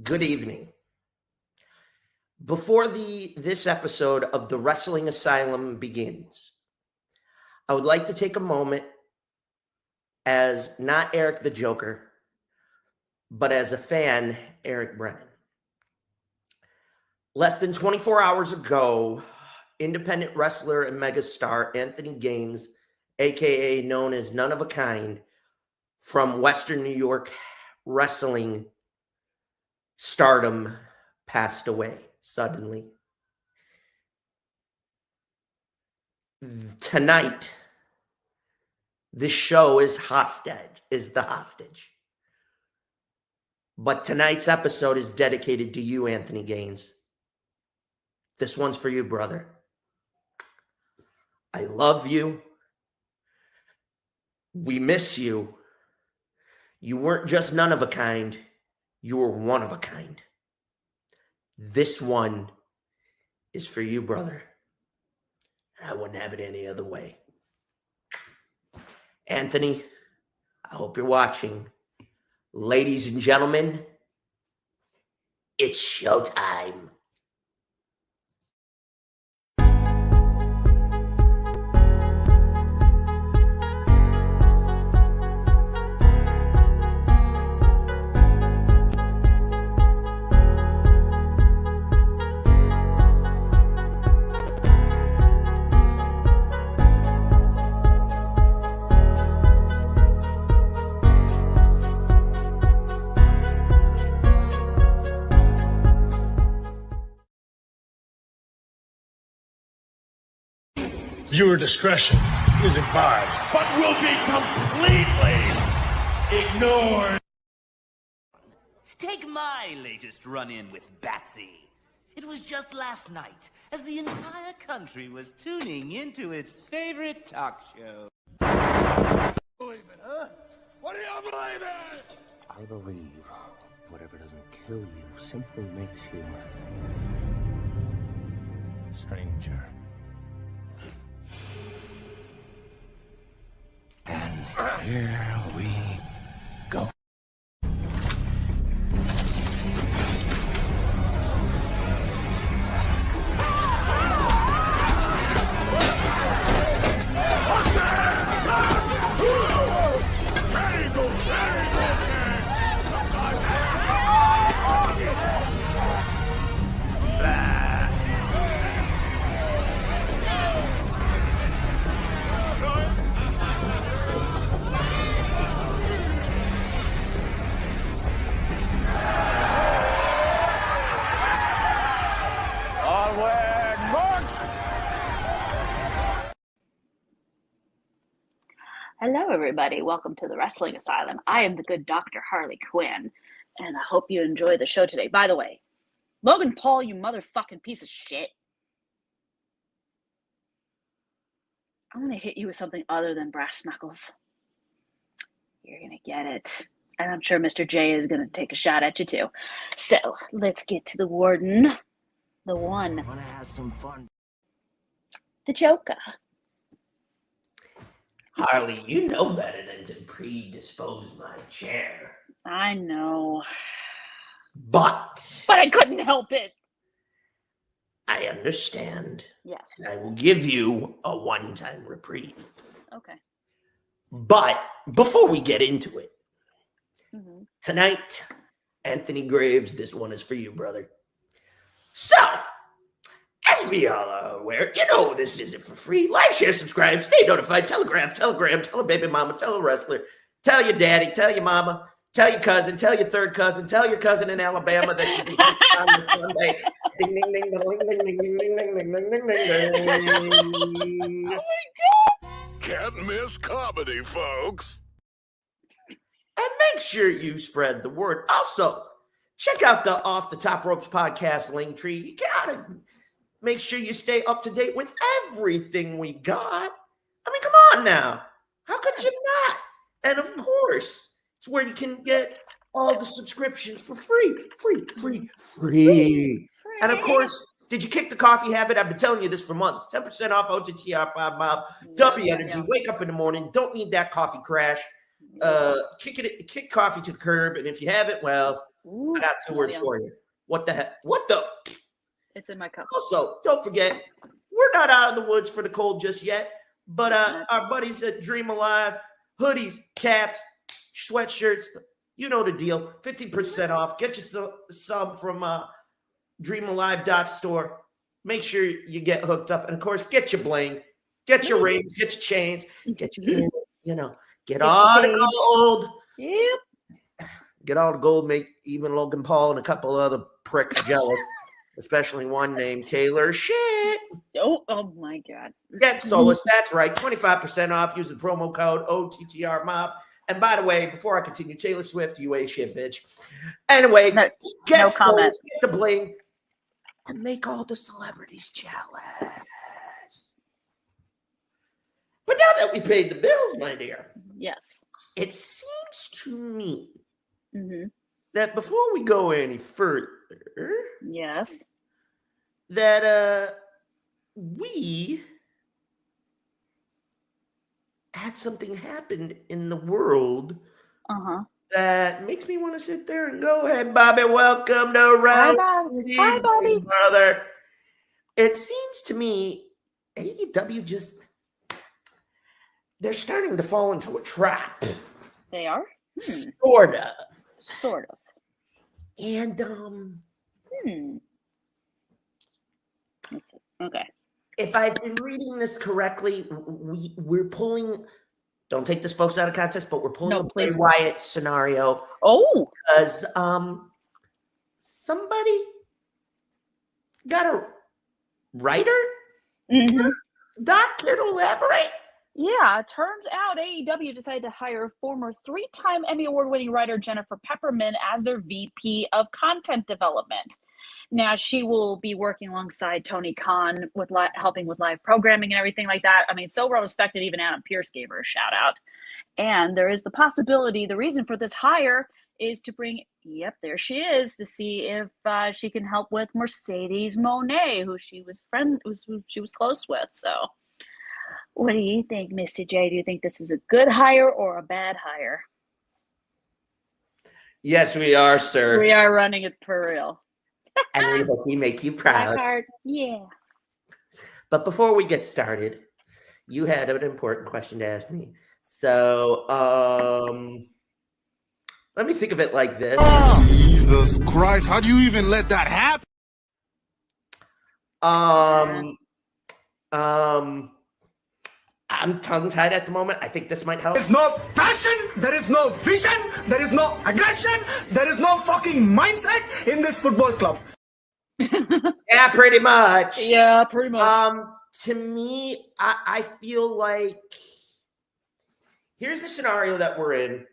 Good evening. Before this episode of the Wrestling Asylum begins, I would like to take a moment as not Eric the Joker, but as a fan, Eric Brennan. Less than 24 hours ago, independent wrestler and megastar Anthony Gaines, aka known as None of a Kind, from Western New York wrestling stardom, passed away suddenly. Tonight, this show is the hostage. But tonight's episode is dedicated to you, Anthony Gaines. This one's for you, brother. I love you. We miss you. You weren't just none of a kind. You were one of a kind. This one is for you, brother. I wouldn't have it any other way. Anthony, I hope you're watching. Ladies and gentlemen, it's showtime. Viewer discretion is advised. But will be completely ignored. Take my latest run-in with Batsy. It was just last night, as the entire country was tuning into its favorite talk show. Believe it, huh? What do you believe in? I believe whatever doesn't kill you simply makes you stranger. And here we go. Hello, everybody. Welcome to the Wrestling Asylum. I am the good Dr. Harley Quinn, and I hope you enjoy the show today. By the way, Logan Paul, you motherfucking piece of shit. I'm going to hit you with something other than brass knuckles. You're going to get it. And I'm sure Mr. J is going to take a shot at you, too. So, let's get to the warden. The one. I want to have some fun. The Joka. Harley, you know better than to predispose my chair. I know. But I couldn't help it. I understand. Yes. I will give you a one-time reprieve. Okay. But before we get into it, Tonight, Anthony Graves, this one is for you, brother. So, as we all are aware, you know this isn't for free. Like, share, subscribe, stay notified, telegram, tell a baby mama, tell a wrestler, tell your daddy, tell your mama, tell your cousin, tell your third cousin, tell your cousin in Alabama that you can on Sunday. Ding, ding, ding, ding, ding, ding, ding, ding, ding, ding, ding, ding, ding. Can't miss comedy, folks. And make sure you spread the word. Also, check out the Off the Top Ropes podcast Linktree. You gotta make sure you stay up to date with everything we got. I mean, come on now. How could you not? And of course, it's where you can get all the subscriptions for free. And of course, did you kick the coffee habit? I've been telling you this for months. 10% off OTTR 5 Mob. W Energy. Wake up in the morning. Don't need that coffee crash. Kick coffee to the curb. And if you have it, well, Ooh, I got two words for you. What the heck? What the? It's in my cup. Also, don't forget, we're not out of the woods for the cold just yet, but our buddies at Dream Alive, hoodies, caps, sweatshirts, you know the deal. 15% off. Get you some from dreamalive.store. Make sure you get hooked up. And, of course, get your bling. Get your rings. Get your chains. Get your, get all the gold. Yep. Get all the gold. Make even Logan Paul and a couple of other pricks jealous. Especially one named Taylor. Shit. Oh my God. Get Solus. That's right. 25% off. Use the promo code OTTRMOB. And by the way, before I continue, Taylor Swift, you ain't shit, bitch. Anyway, get Solus, get the bling, and make all the celebrities jealous. But now that we paid the bills, my dear. Yes. It seems to me that before we go any further, yes, that we had something happen in the world that makes me want to sit there and go, hey, Bobby, welcome to Round. Hi, Bobby. Brother. It seems to me AEW they're starting to fall into a trap. They are? Sort of. And, okay. If I've been reading this correctly, we're pulling, don't take this folks out of context, but we're pulling a Bray Wyatt scenario. Oh. Because somebody got a writer? Doc, care to elaborate? Yeah, it turns out AEW decided to hire former 3-time Emmy Award-winning writer Jennifer Pepperman as their VP of Content Development. Now, she will be working alongside Tony Khan with helping with live programming and everything like that. I mean, so well respected, even Adam Pearce gave her a shout out. And there is the possibility, the reason for this hire is to bring, there she is, to see if she can help with Mercedes Moné, who she was close with. So what do you think, Mr. J? Do you think this is a good hire or a bad hire? Yes, we are, sir. We are running it for real. And we hope we make you proud. Yeah. But before we get started, you had an important question to ask me. So, let me think of it like this. Jesus Christ, how do you even let that happen? I'm tongue-tied at the moment. I think this might help. There's no passion, there is no vision, there is no aggression, there is no fucking mindset in this football club. Yeah, pretty much. Yeah, pretty much. To me, I feel like here's the scenario that we're in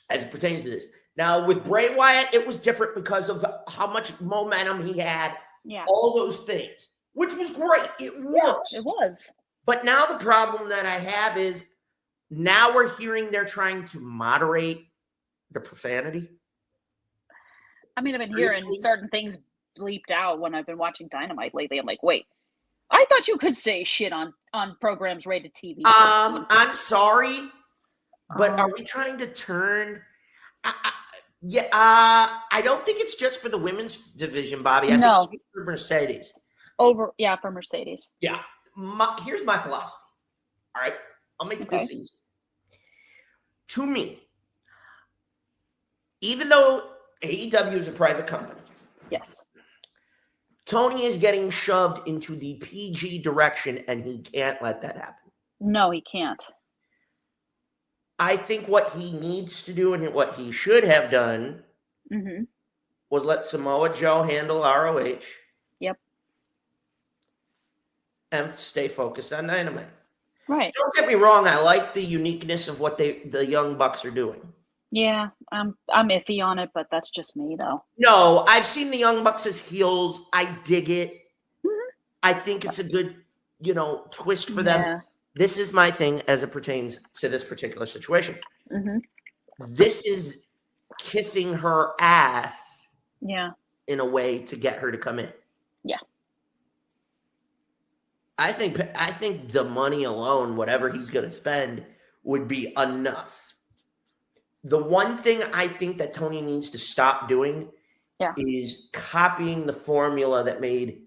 as it pertains to this. Now, with Bray Wyatt, it was different because of how much momentum he had. Yeah. All those things, which was great. It works. It was. But now the problem that I have is now we're hearing they're trying to moderate the profanity. I mean, I've been hearing certain things bleeped out when I've been watching Dynamite lately. I'm like, wait, I thought you could say shit on programs rated TV. I'm sorry, but are we trying to turn? I don't think it's just for the women's division, Bobby. I think it's for Mercedes. For Mercedes. Yeah. Here's my philosophy. All right. I'll make this easy. To me, even though AEW is a private company. Yes. Tony is getting shoved into the PG direction, and he can't let that happen. No, he can't. I think what he needs to do and what he should have done was let Samoa Joe handle ROH. Yep. And stay focused on Dynamite. Right. Don't get me wrong. I like the uniqueness of what the Young Bucks are doing. Yeah, I'm iffy on it, but that's just me, though. No, I've seen the Young Bucks as heels. I dig it. I think it's a good, twist for them. Yeah. This is my thing as it pertains to this particular situation. This is kissing her ass. Yeah. In a way to get her to come in. Yeah. I think the money alone, whatever he's going to spend, would be enough. The one thing I think that Tony needs to stop doing is copying the formula that made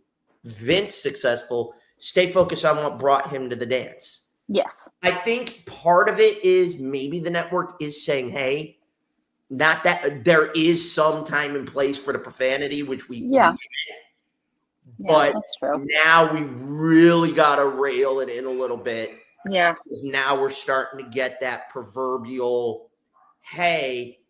Vince successful. Stay focused on what brought him to the dance. Yes. I think part of it is maybe the network is saying, hey, not that there is some time and place for the profanity, which we but that's true. now we really got to rail it in a little bit. Yeah. Because now we're starting to get that proverbial, hey,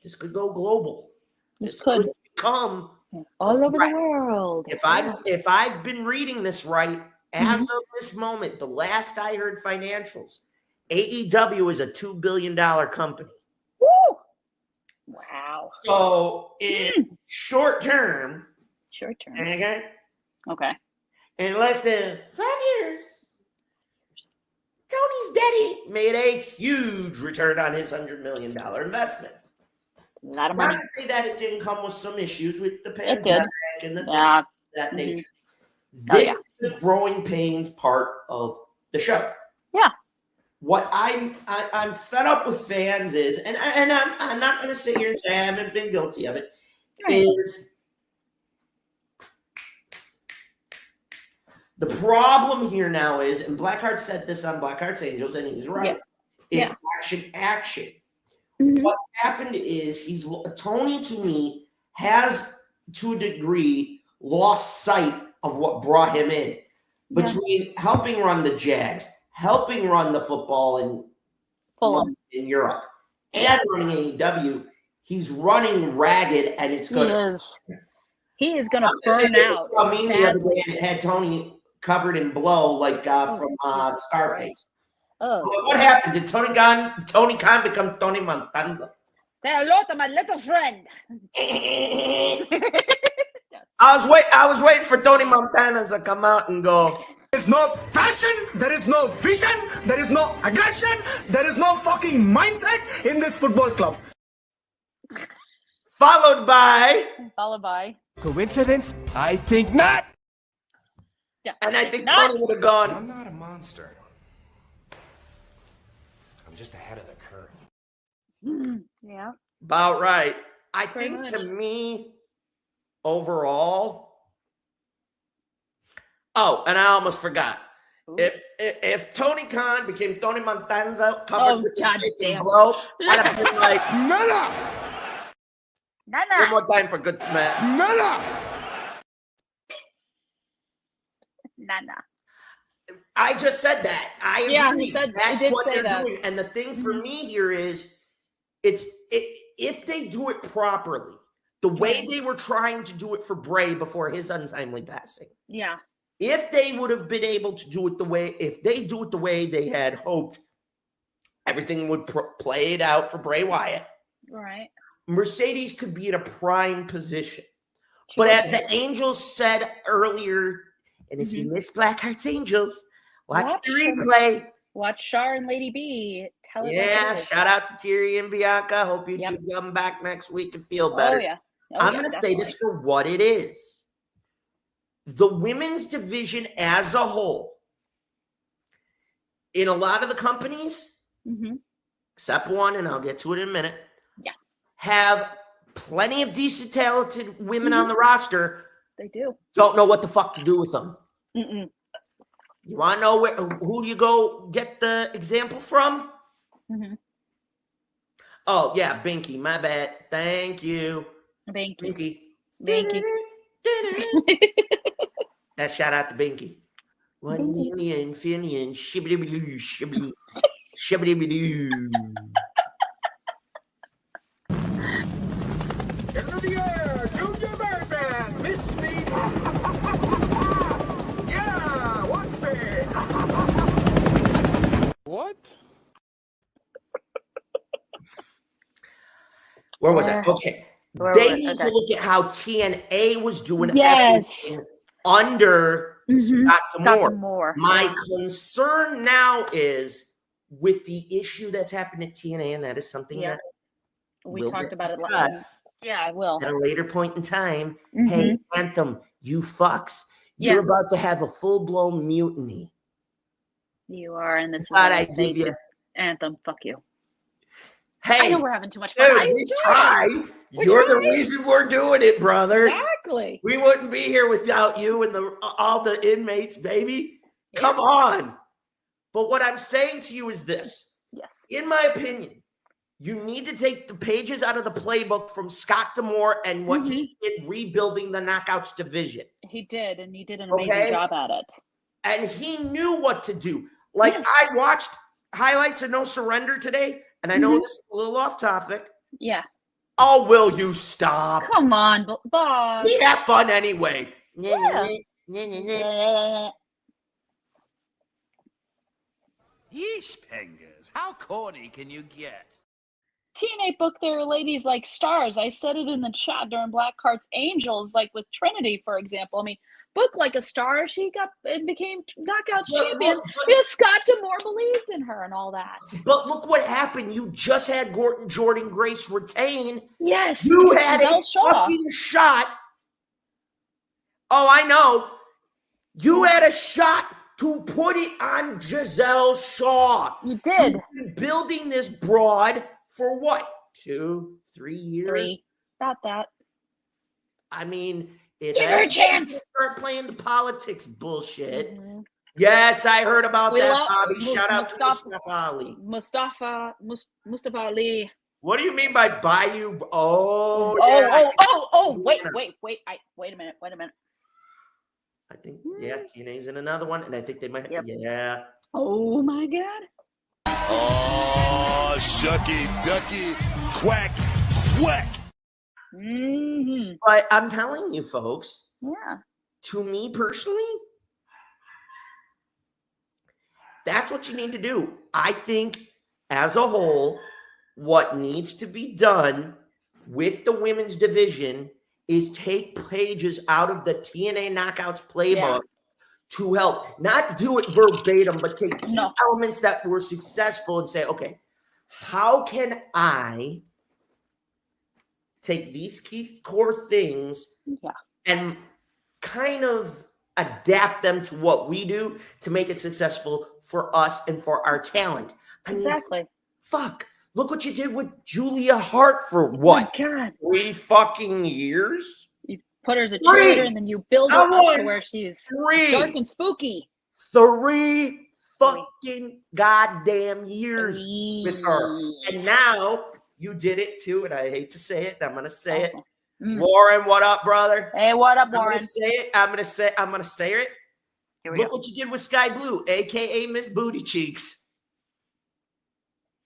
this could go global. This could become all over the world. If I've been reading this right, as of this moment, the last I heard financials, AEW is a $2 billion company. Woo! Wow. So in short term, okay, in less than 5 years, Tony's daddy made a huge return on his $100 million investment. A lot of money. Not to say that it didn't come with some issues with the pandemic and that nature. This is the growing pains part of the show. Yeah. What I'm fed up with fans is, and I'm not going to sit here and say I haven't been guilty of it, is the problem here now is, and Blackheart said this on Blackheart's Angels, and he's right. It's action. What happened is Tony, to me, has to a degree lost sight of what brought him in between helping run the Jags, helping run the football in Europe, and running AEW. He's running ragged, and it's good. He is going to burn out. I mean, the other day it had Tony covered in blow, like from Scarface. Oh. What happened? Did Tony Khan become Tony Montana? Say hello to my little friend. I was waiting for Tony Montana to come out and go. There is no passion, there is no vision, there is no aggression, there is no fucking mindset in this football club. Followed by. Coincidence? I think not. Yeah, and I think Tony would have gone. I'm not a monster. I'm just ahead of the curve. Yeah. About right. I think to me, overall. Oh, and I almost forgot. If Tony Khan became Tony Montana covered with his face in blow, I'd have been like, Nana! One more time for good man. Nana! I just said that. I agree. Yeah, he said that's he did what say they're that. doing. And the thing for me here is, if they do it properly, the way they were trying to do it for Bray before his untimely passing. Yeah. If they would have been able to do it if they do it the way they had hoped, everything would play it out for Bray Wyatt. Right. Mercedes could be in a prime position. But as the Angels said earlier, and if you missed Blackheart's Angels, watch the replay. Watch Shar and Lady B. Tell it shout out to Thierry and Bianca. Hope you two come back next week and feel better. Oh, yeah. I'm going to say this for what it is. The women's division as a whole, in a lot of the companies, except one, and I'll get to it in a minute, have plenty of decent, talented women on the roster. They do. Don't know what the fuck to do with them. Mm-mm. You want to know who you go get the example from? Oh, yeah, Binky. My bad. Thank you. Binky. That shout out to Binky. 1 million, Finian, shibbity-bidoo, shibbity, shibbity-bidoo. Into the air, Junior Birdman, miss me. Yeah, watch me. What? Where was I? Okay. They need to look at how TNA was doing everything under Scott D'Amore. My concern now is with the issue that's happened at TNA, and that is something that we talked about it last. Yeah, I will. At a later point in time, hey, Anthem, you fucks, you're about to have a full-blown mutiny. You are, and this is I give you Anthem, fuck you. Hey, I know we're having too much fun. I dude, we enjoy try. it. You're the reason we're doing it, brother. Exactly. We wouldn't be here without you and all the inmates, baby. Yeah. Come on. But what I'm saying to you is this. Yes. In my opinion, you need to take the pages out of the playbook from Scott D'Amore and what he did rebuilding the Knockouts division. He did, and he did an amazing job at it. And he knew what to do. Like, I watched highlights of No Surrender today, and I know this is a little off topic. Yeah. Oh, will you stop? Come on, boss. We have fun anyway. Yeah. Yeesh, Pengers. How corny can you get? TNA booked their ladies like stars. I said it in the chat during Blackheart's Angels, like with Trinity, for example. I mean, book like a star. She became Knockouts champion because Scott D'Amore believed in her and all that. But look what happened. You just had Jordan Grace retain. Yes. You had a fucking shot. Oh, I know. You had a shot to put it on Giselle Shaw. You did. You've been building this broad for what? 2, 3 years? 3. About that. I mean, give her a chance. Start playing the politics bullshit. Yes, I heard about that, Bobby. Shout out to Mustafa Ali. Mustafa Ali. What do you mean by Bayou? Oh, wait a minute. I think, TNA's in another one, and I think they might, yeah. Oh, my God. Oh, shucky, ducky, quack, quack. But I'm telling you, folks, to me personally, that's what you need to do. I think, as a whole, what needs to be done with the women's division is take pages out of the TNA Knockouts playbook to help. Not do it verbatim, but take key elements that were successful and say, okay, how can I take these key core things and kind of adapt them to what we do to make it successful for us and for our talent? I mean, fuck. Look what you did with Julia Hart for what? Oh my God. 3 fucking years? You put her as a cheerleader and then you build her up to where she's dark and spooky. 3 fucking goddamn years with her. And now you did it too, and I hate to say it, I'm gonna say it. Warren, what up, brother? Hey, what up, Warren? I'm gonna say it. Look what you did with Sky Blue, aka Miss Booty Cheeks.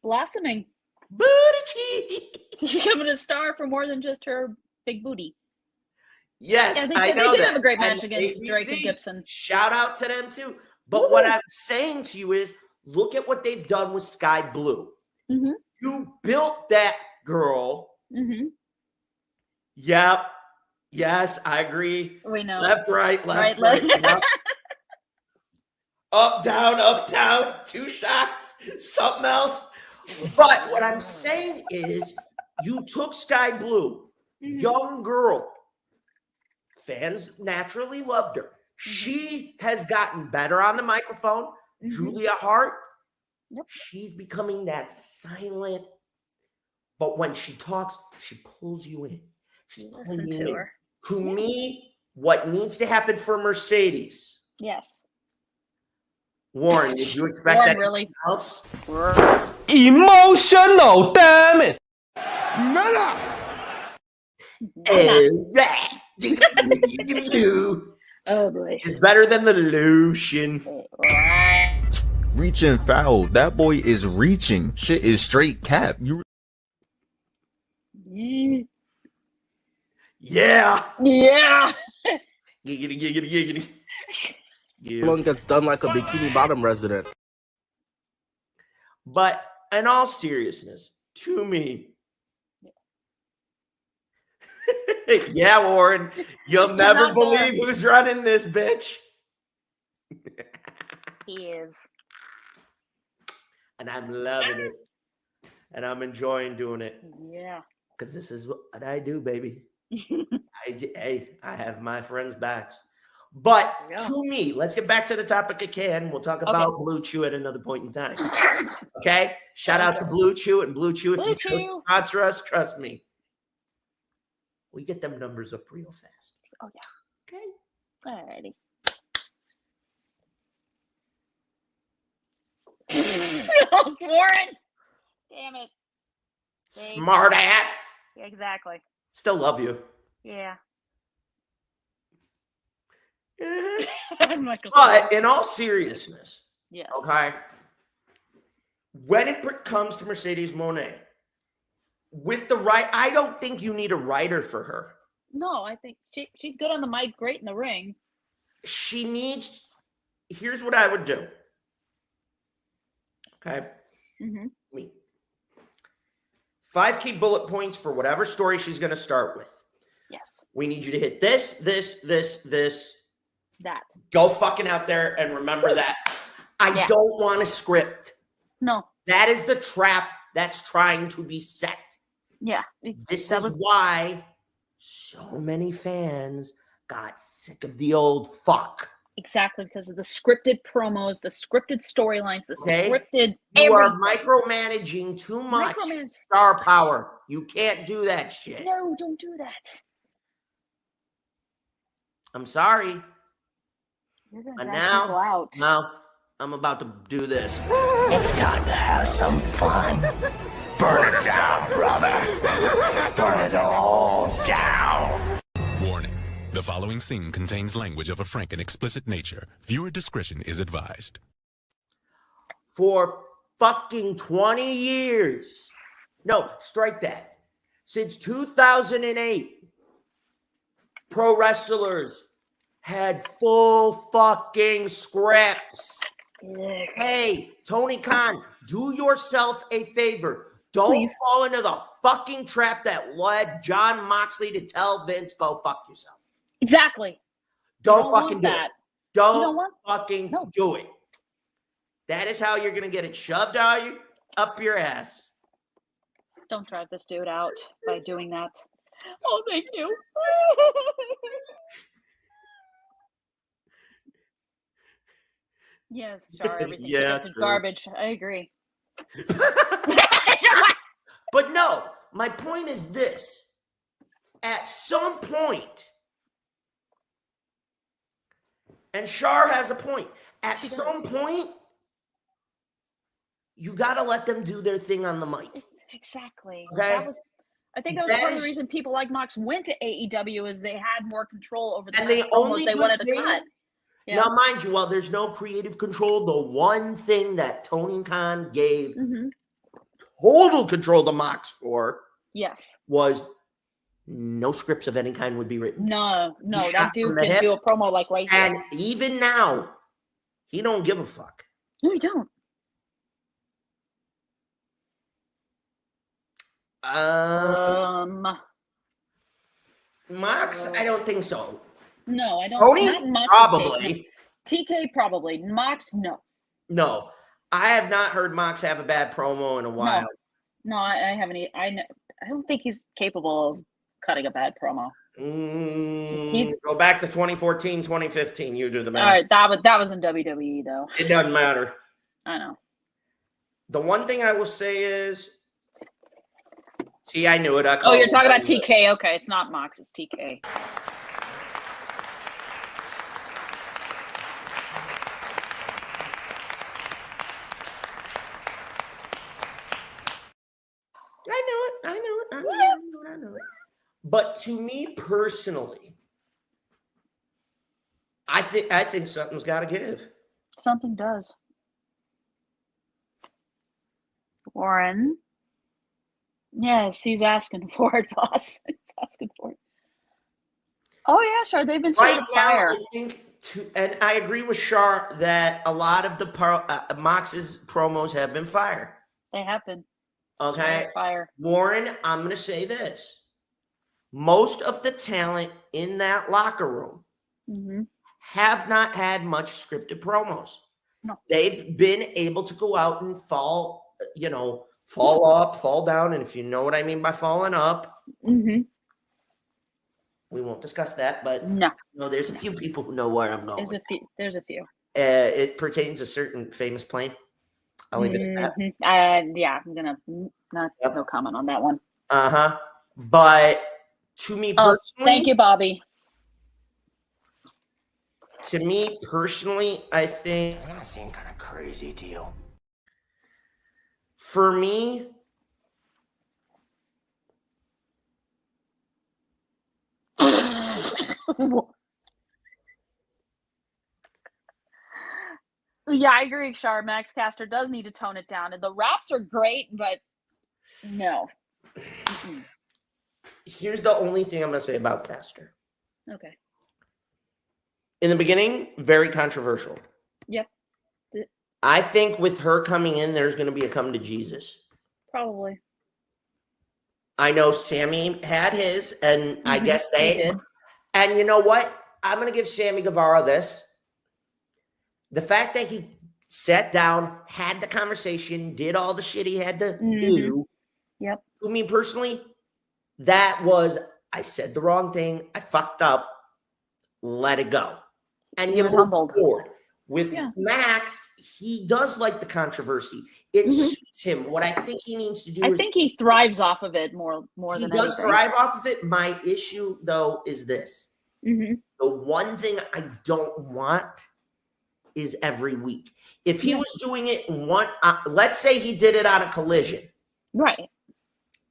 Blossoming. Booty Cheeks. Becoming a star for more than just her big booty. Yes, I know they did have a great match against Drake and Gibson. Shout out to them too. But what I'm saying to you is, look at what they've done with Sky Blue. You built that girl. Yep. Yes, I agree. We know. Left, right, left, right. Yep. Up, down, 2 shots, something else. But what I'm saying is, you took Sky Blue, young girl. Fans naturally loved her. She has gotten better on the microphone. Julia Hart, she's becoming that silent, but when she talks, she pulls you in. She's pulling you in. To me, what needs to happen for Mercedes? Yes. Warren, did you expect that really else? Emotional, damn it! Meta! Oh boy. It's better than the lotion. Reaching foul. That boy is reaching. Shit is straight cap. Yeah. Giggity. One gets done like a Bikini Bottom resident. But in all seriousness, to me, yeah, Warren, you'll never believe who's running this bitch. He is. And I'm loving it. And I'm enjoying doing it. Yeah. Because this is what I do, baby. I have my friends' backs. But Yeah. to me, let's get back to the topic again. We'll talk about Blue Chew at another point in time. Okay? Shout out to Blue Chew and Blue Chew. If Blue you Chew. sponsor us, trust me. We get them numbers up real fast. Oh, yeah. Okay? Alrighty. Oh, Warren! Damn it. Smart ass. Exactly. Still love you. Yeah. But in all seriousness, yes. okay, when it comes to Mercedes Moné, with the right, I don't think you need a writer for her. No, I think she's good on the mic, great in the ring. She needs, here's what I would do. Okay? Me. 5 key bullet points for whatever story she's going to start with. Yes. We need you to hit this. That. Go fucking out there and remember that. I don't want a script. No. That is the trap that's trying to be set. Yeah. This is why so many fans got sick of the old fuck. Exactly, because of the scripted promos, the scripted storylines, the scripted You are everything. micromanaging too much star power. You can't do that shit. No, don't do that. I'm sorry. You're gonna But drag people out. now I'm about to do this. It's time to have some fun. Burn it down, brother. Burn it all down. Warning. The following scene contains language of a frank and explicit nature. Viewer discretion is advised. For fucking 20 years. No, strike that. Since 2008, pro wrestlers had full fucking scripts. Hey, Tony Khan, do yourself a favor. Don't fall into the fucking trap that led John Moxley to tell Vince, go fuck yourself. Exactly. Don't fucking do it. Don't fucking do it. That is how you're going to get it shoved up your ass. Don't drive this dude out by doing that. Oh, thank you. Yes, Char, everything. Yeah, It's true. garbage. I agree. But no, my point is this. At some point, and Char has a point, at some point, you got to let them do their thing on the mic. Exactly. Okay? I think that was part of the reason people like Mox went to AEW is they had more control over the And the promos only they wanted to good cut. thing- Now, mind you, while there's no creative control, the one thing that Tony Khan gave total control to Mox for was no scripts of any kind would be written. No, He that shot dude from the can hip, do a promo like right here. And even now, he don't give a fuck. No, he don't. Mox, I don't think so. No, I don't. Tony, not Mox's probably. case. TK probably. Mox, no. No, I have not heard Mox have a bad promo in a while. No, I haven't. I don't think he's capable of cutting a bad promo. Go back to 2014, 2015. You do the math. All right, that was in WWE though. It doesn't matter. I know. The one thing I will say is, see, I knew it. You're talking about TK. Okay, it's not Mox. It's TK. I know it. But to me personally, I think something's got to give. Something does. Warren. Yes, he's asking for it, boss. He's asking for it. Oh yeah, sure. They've been starting fire. I think and I agree with Char that a lot of the Mox's promos have been fire. They have been. Okay. Fire. Warren, I'm going to say this. Most of the talent in that locker room have not had much scripted promos. No. They've been able to go out and fall up, fall down. And if you know what I mean by falling up, We won't discuss that, but No. There's a few people who know where I'm going. There's a few. It pertains to a certain famous plane. I'll leave it at that. Yeah, I'm gonna no comment on that one. But to me personally, thank you, Bobby. To me personally, I think It's gonna seem kind of crazy to you. For me, yeah, I agree, Shar. Max Caster does need to tone it down. And the raps are great, but no. Here's the only thing I'm going to say about Caster. Okay. In the beginning, very controversial. Yep. I think with her coming in, there's going to be a come to Jesus. Probably. I know Sammy had his, and I guess they did. And you know what? I'm going to give Sammy Guevara this. The fact that he sat down, had the conversation, did all the shit he had to do. Yep. To me personally, that was, I said the wrong thing. I fucked up. Let it go. And He was humbled. Forward. With Max, he does like the controversy. It suits him. What I think he needs to do I think he thrives off of it more than anything. He does thrive off of it. My issue, though, is this. The one thing I don't want is every week. If he was doing it let's say he did it on a Collision. Right.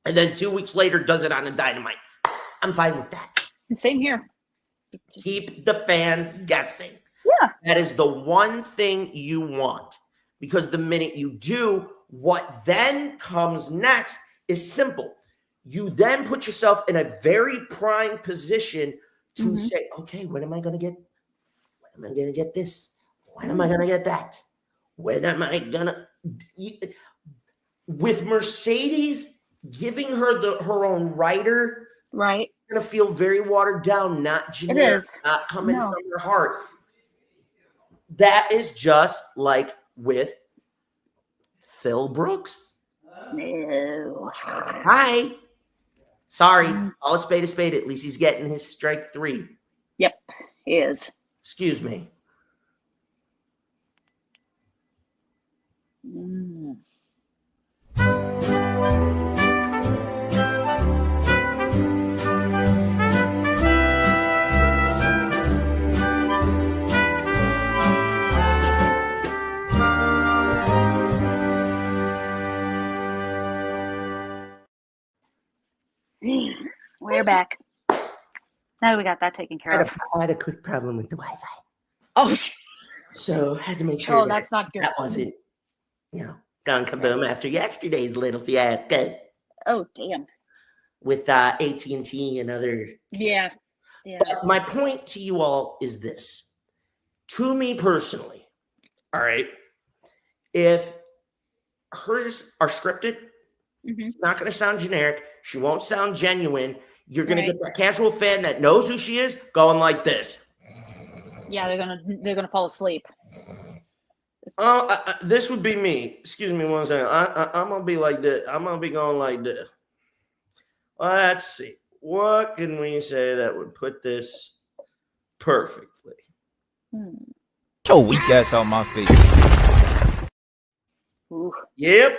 And then 2 weeks later does it on a Dynamite. I'm fine with that. Same here. Keep the fans guessing. Yeah. That is the one thing you want. Because the minute you do, what then comes next is simple. You then put yourself in a very prime position to say, okay, when am I going to get? When am I going to get this? When am I going to get that? When am I going to? With Mercedes giving her her own writer, right? Going to feel very watered down, not generic, it is. not coming from her heart. That is just like with Phil Brooks. No. Hi. Sorry. Call a spade. At least he's getting his strike 3. Yep, he is. Excuse me. We're back. Now we got that taken care of. I had a quick problem with the Wi-Fi. Oh, so I had to make sure that's not good. That wasn't, gone kaboom after yesterday's little fiasco. Oh, damn. With AT&T and other. Yeah. But my point to you all is this. To me personally, all right, if hers are scripted, it's not going to sound generic. She won't sound genuine. You're going to get that casual fan that knows who she is going like this. Yeah, they're gonna fall asleep. This would be me. Excuse me one second. I'm gonna be like this. I'm gonna be going like this. Let's see. What can we say that would put this perfectly? Your weak ass on my face. Ooh. Yep.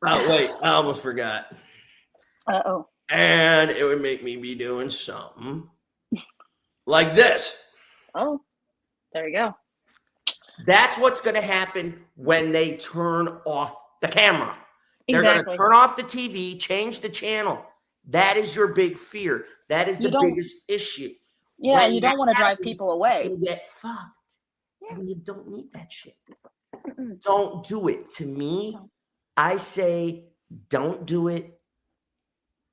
Oh wait, I almost forgot. Uh-oh. And it would make me be doing something like this. Oh, there you go. That's what's going to happen when they turn off the camera. They're Exactly. going to turn off the TV, change the channel. That is your big fear. That is the biggest issue. Yeah, When you don't want to drive happens, people away. You get fucked. And you don't need that shit. Don't do it. To me, I say don't do it.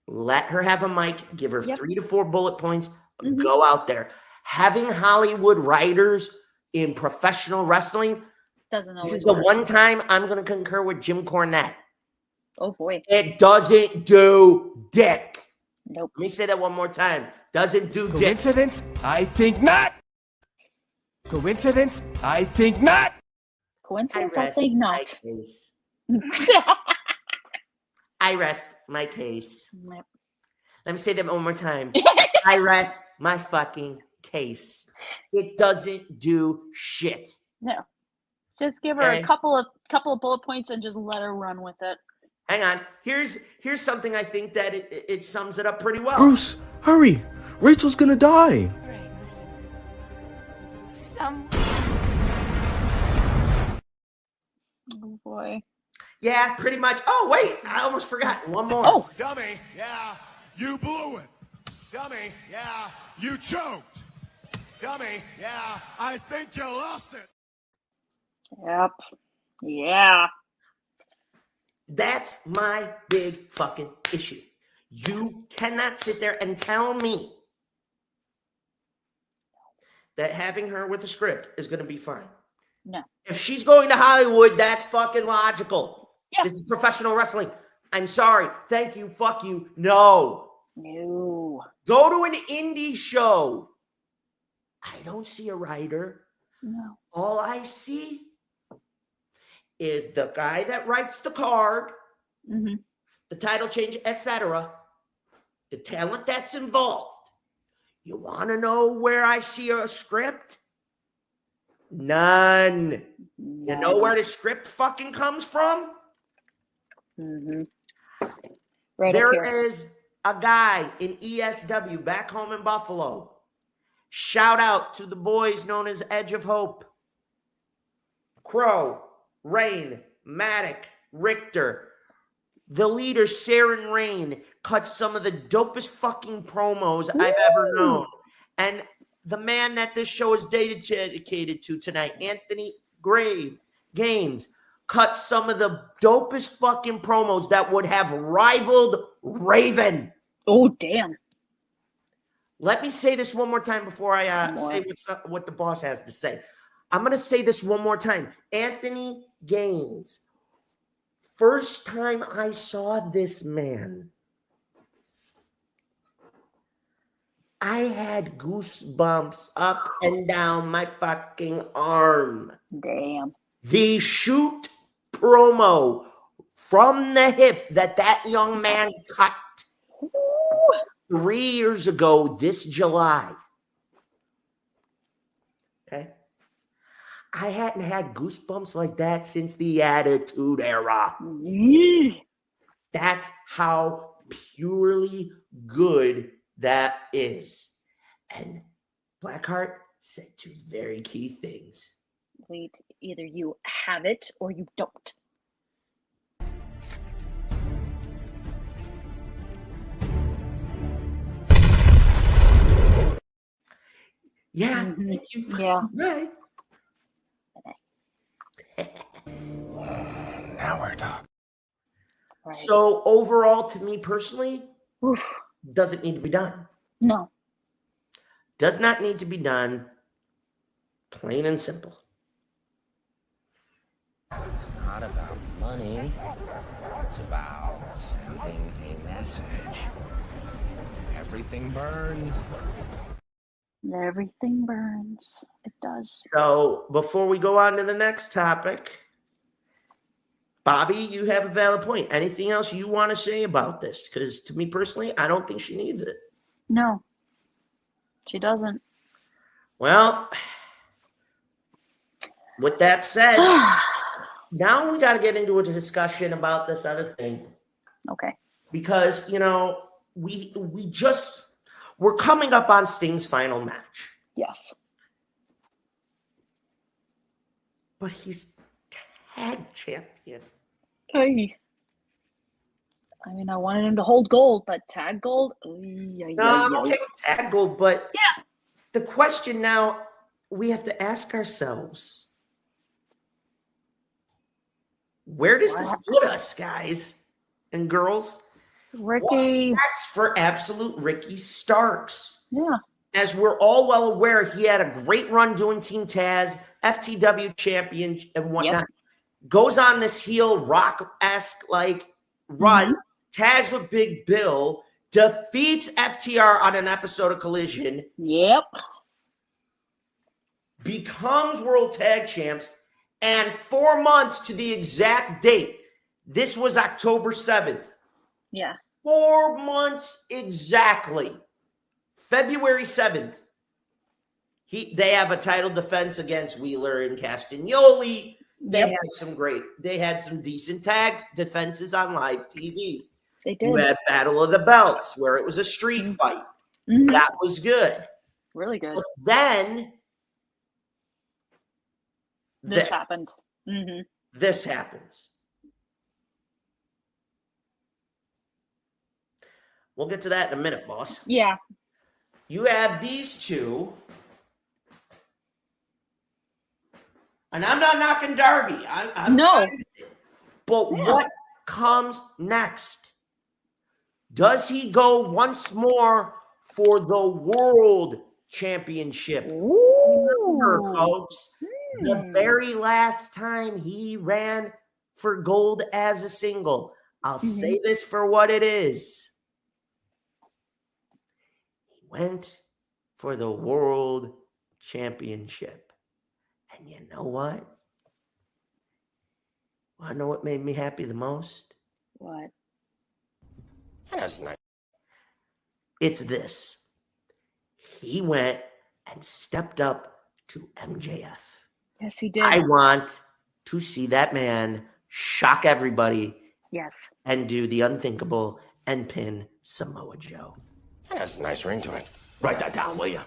Let her have a mic. Give her 3 to 4 bullet points. Go out there. Having Hollywood writers in professional wrestling. Doesn't always This is the work. one time I'm going to concur with Jim Cornette. Oh, boy. It doesn't do dick. Nope. Let me say that one more time. Doesn't do dick. Coincidence? I think not. Coincidence? I think not. Coincidence? I think not. I rest my case. Yep. Let me say that one more time. I rest my fucking case. It doesn't do shit. No. Just give her a couple of bullet points and just let her run with it. Hang on. Here's something I think that it sums it up pretty well. Bruce, hurry! Rachel's gonna die! Oh boy. Yeah, pretty much. Oh, wait. I almost forgot. One more. Oh. Dummy, yeah, you blew it. Dummy, yeah, you choked. Dummy, yeah, I think you lost it. Yep. Yeah. That's my big fucking issue. You cannot sit there and tell me that having her with a script is going to be fine. No. If she's going to Hollywood, that's fucking logical. Yeah. This is professional wrestling. I'm sorry. Thank you. Fuck you. No. No. Go to an indie show. I don't see a writer. No. All I see is the guy that writes the card, the title change, etc., the talent that's involved. You want to know where I see a script? None. You know where the script fucking comes from? Right There is a guy in ESW back home in Buffalo. Shout out to the boys known as Edge of Hope. Crow, Rain, Maddock, Richter. The leader, Saren Rain, cut some of the dopest fucking promos I've ever known. And the man that this show is dedicated to tonight, Anthony Gaines, cut some of the dopest fucking promos that would have rivaled Raven. Oh, damn. Let me say this one more time before I say what the boss has to say. I'm going to say this one more time. Anthony Gaines. First time I saw this man, I had goosebumps up and down my fucking arm. Damn. The shoot promo from the hip that young man cut 3 years ago this July. Okay. I hadn't had goosebumps like that since the Attitude Era. That's how purely good that is. And Blackheart said two very key things. Wait, either you have it or you don't. Yeah, you right. Now we're talking. Right. So overall, to me personally, Oof. doesn't need to be done. No. Does not need to be done. Plain and simple. It's not about money. It's about sending a message. Everything burns. Everything burns. It does. So before we go on to the next topic, Bobby, you have a valid point. Anything else you want to say about this? Because to me personally, I don't think she needs it. No. She doesn't. Well, with that said, now we got to get into a discussion about this other thing. Okay. Because, you know, we're coming up on Sting's final match. Yes. But he's tag champion. Hey. I mean, I wanted him to hold gold, but tag gold? No, I'm okay with tag gold, but the question now we have to ask ourselves, where does this put us, guys and girls? Ricky. What's next for Absolute Ricky Starks? Yeah. As we're all well aware, he had a great run doing Team Taz, FTW champion and whatnot. Yep. Goes on this heel rock-esque like run, tags with Big Bill, defeats FTR on an episode of Collision. Yep. Becomes World Tag Champs, and 4 months to the exact date. This was October 7th. Yeah. 4 months exactly. February 7th. They have a title defense against Wheeler and Castagnoli. They had some decent tag defenses on live TV. They did. You had Battle of the Belts where it was a street fight. Mm-hmm. That was good. Really good. But then this happened. Mm-hmm. This happens. We'll get to that in a minute, boss. Yeah. You have these two. And I'm not knocking Darby. I'm no. But what comes next? Does he go once more for the World Championship? Remember, folks, the very last time he ran for gold as a single, I'll say this for what it is. He went for the World Championship. And you know what? I know what made me happy the most? What? That's nice. It's this. He went and stepped up to MJF. Yes, he did. I want to see that man shock everybody. Yes. And do the unthinkable and pin Samoa Joe. That's a nice ring to it. Write that down, will you?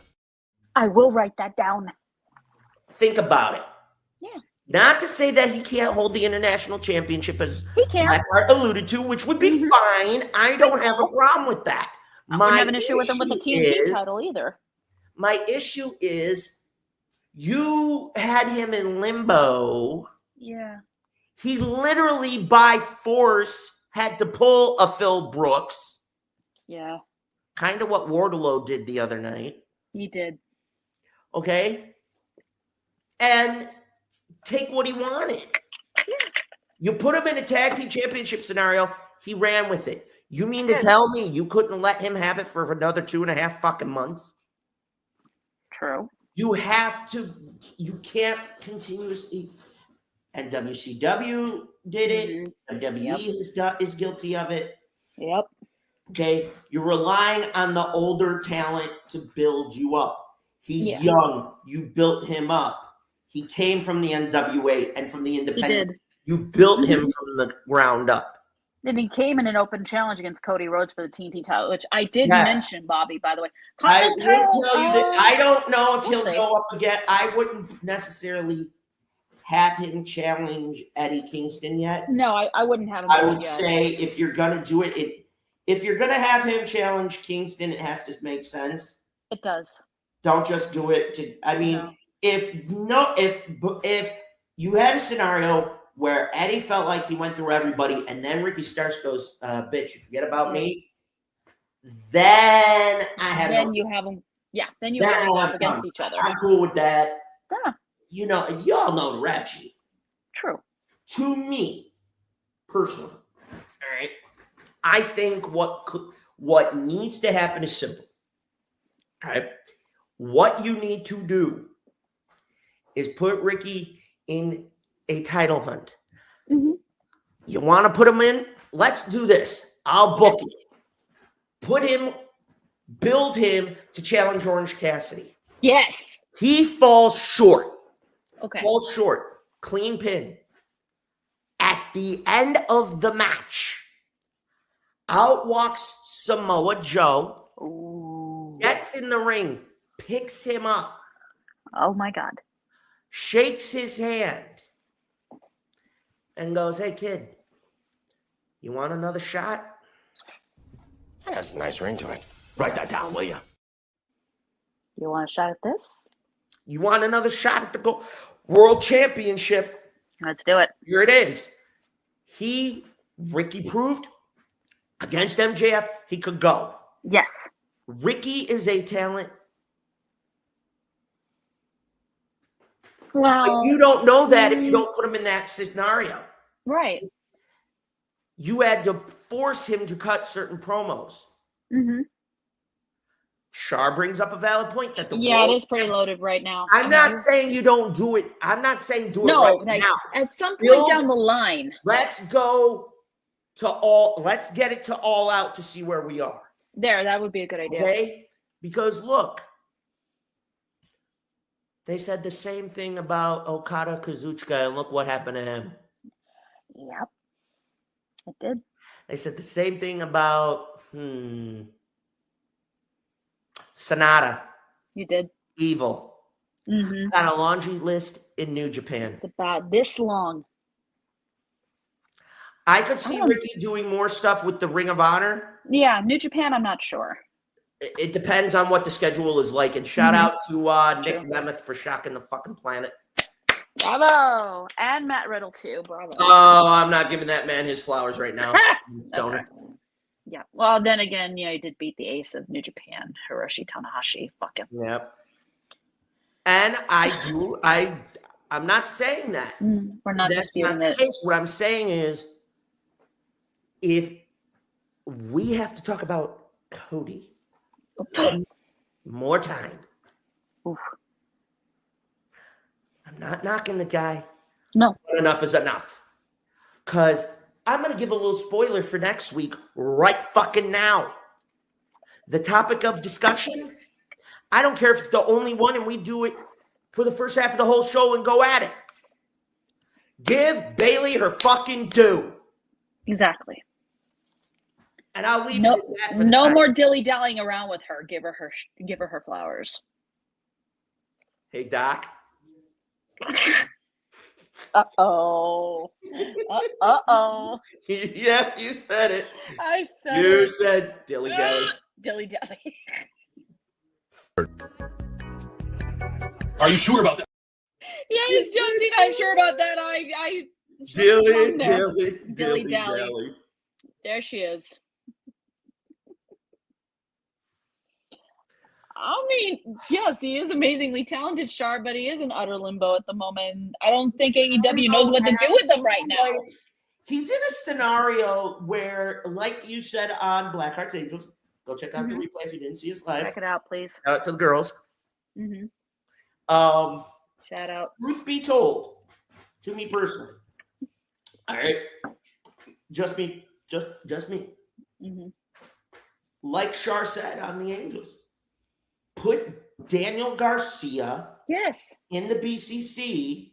I will write that down. Think about it. Yeah. Not to say that he can't hold the international championship, as he can. Blackheart alluded to, which would be fine. I don't have a problem with that. I don't have an issue with him with the TNT title either. My issue is you had him in limbo. Yeah. He literally by force had to pull a Phil Brooks. Yeah. Kind of what Wardlow did the other night. He did. Okay. And take what he wanted. Yeah. You put him in a tag team championship scenario, he ran with it. You mean to tell me you couldn't let him have it for another 2.5 fucking months? True. You have to, you can't continuously, and WCW did it, WWE is guilty of it. Yep. Okay, you're relying on the older talent to build you up. He's young. You built him up. He came from the NWA and from the independents. You built him from the ground up. And he came in an open challenge against Cody Rhodes for the TNT title, which I did mention, Bobby, by the way. I will tell you that I don't know if he'll go up again. I wouldn't necessarily have him challenge Eddie Kingston yet. No, I wouldn't have him. I would say if you're going to do it, if you're going to have him challenge Kingston, it has to make sense. It does. Don't just do it to, I mean, if you had a scenario where Eddie felt like he went through everybody and then Ricky Starks goes, bitch, you forget about me, then I have then you have them up against each other. I'm cool with that. Yeah. You know, you all know the rap sheet. True. To me, personally, all right, I think what needs to happen is simple. All right. What you need to do is put Ricky in a title hunt. Mm-hmm. You want to put him in? Let's do this. I'll book it. Build him to challenge Orange Cassidy. Yes. He falls short. Okay. Falls short. Clean pin. At the end of the match, out walks Samoa Joe. Ooh. Gets in the ring. Picks him up. Oh my God. Shakes his hand. And goes, hey, kid, you want another shot? That's a nice ring to it. Write that down, will you? You want a shot at this? You want another shot at the World Championship? Let's do it. Here it is. Ricky proved against MJF he could go. Yes. Ricky is a talent. Well, but you don't know that if you don't put him in that scenario. Right. You had to force him to cut certain promos. Mm-hmm. Shar brings up a valid point that it is pretty loaded right now. I'm not saying you don't do it. I'm not saying do it right now. At some point down the line. Let's go let's get it to All Out to see where we are. That would be a good idea. Okay? Because look, they said the same thing about Okada Kazuchika, and look what happened to him. Yep. It did. They said the same thing about Sonata. You did. Evil. Mm-hmm. Got a laundry list in New Japan. It's about this long. I could see Ricky doing more stuff with the Ring of Honor. Yeah, New Japan, I'm not sure. It depends on what the schedule is like. And shout out to Nick Nemeth for shocking the fucking planet. Bravo. And Matt Riddle, too. Bravo. Oh, I'm not giving that man his flowers right now. Okay. Yeah. Well, then again, he did beat the ace of New Japan, Hiroshi Tanahashi. Fuck him. Yep. And I'm not saying that. We're not disputing that. it. What I'm saying is, if we have to talk about Cody more time, Oof. I'm not knocking the guy. No. But enough is enough. Because I'm going to give a little spoiler for next week right fucking now. The topic of discussion, I don't care if it's the only one and we do it for the first half of the whole show and go at it. Give Bayley her fucking due. Exactly. And I'll leave it at that for the no time. more dilly-dallying around with her. Give her her flowers. Hey, Doc. Uh-oh. Uh-oh. Yeah, you said it. I said You it. said dilly-dally. Dilly-dally. Are you sure about that? Yes, Jonesy, I'm sure about that. I Dilly-dally. Dilly-dally. There she is. I mean, yes, he is amazingly talented, Char, but he is in utter limbo at the moment. I don't think AEW knows what to do with him right now. He's in a scenario where, like you said on Blackheart's Angels, go check out the replay if you didn't see us live. Check it out, please. Shout out to the girls. Mm-hmm. Shout out. Truth be told, to me personally, all right, just me. Mm-hmm. Like Char said on the Angels, put Daniel Garcia in the BCC.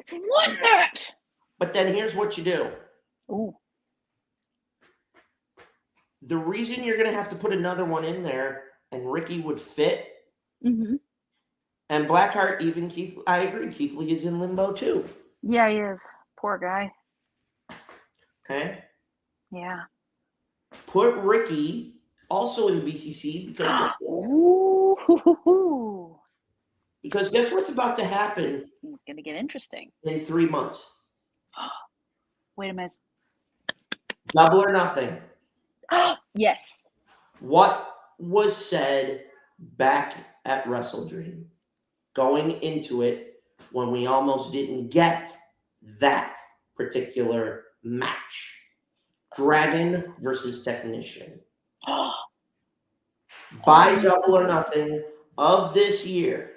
What not? But then here's what you do. Ooh. The reason you're going to have to put another one in there, and Ricky would fit, Mm-hmm. and Blackheart, even Keith, I agree, Keith Lee is in limbo too. Yeah, he is. Poor guy. Okay? Yeah. Put Ricky also in the BCC because Ooh. guess what's about to happen It's going to get interesting. in 3 months? Wait a minute. Double or Nothing. Yes. What was said back at Wrestle Dream going into it when we almost didn't get that particular match? Dragon versus Technician. By Double or Nothing of this year,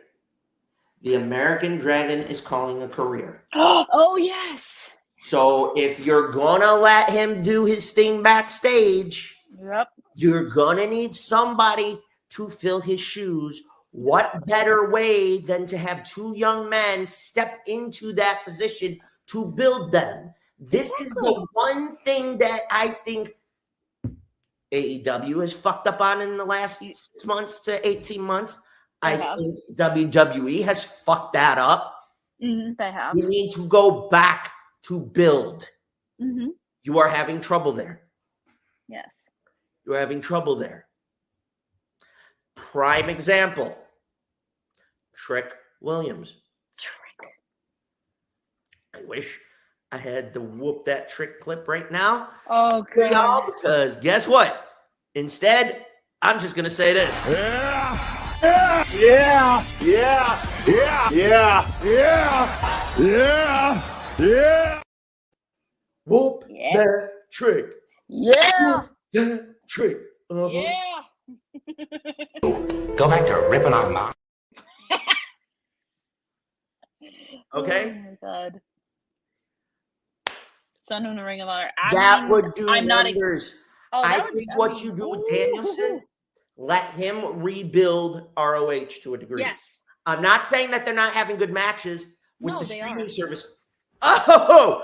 the American Dragon is calling a career. Oh, yes. So if you're going to let him do his thing backstage, Yep. you're going to need somebody to fill his shoes. What better way than to have two young men step into that position to build them? This is the one thing that I think AEW has fucked up on in the last 6 months to 18 months. I think WWE has fucked that up. Mm-hmm, they have. You need to go back to build. Mm-hmm. You are having trouble there. Yes. You're having trouble there. Prime example, Trick Williams. Trick. I wish I had to whoop that Trick clip right now. Oh, For God. y'all, because guess what? Instead, I'm just going to say this. Yeah. Whoop that Trick. Yeah. That Trick. Yeah. Go back to ripping our mouth. Okay? Oh, my God. Send him to Ring of Honor. That would do I'm wonders. I think what you do with Danielson, ooh. let him rebuild ROH to a degree. Yes. I'm not saying that they're not having good matches with No, the they streaming are. service. Oh,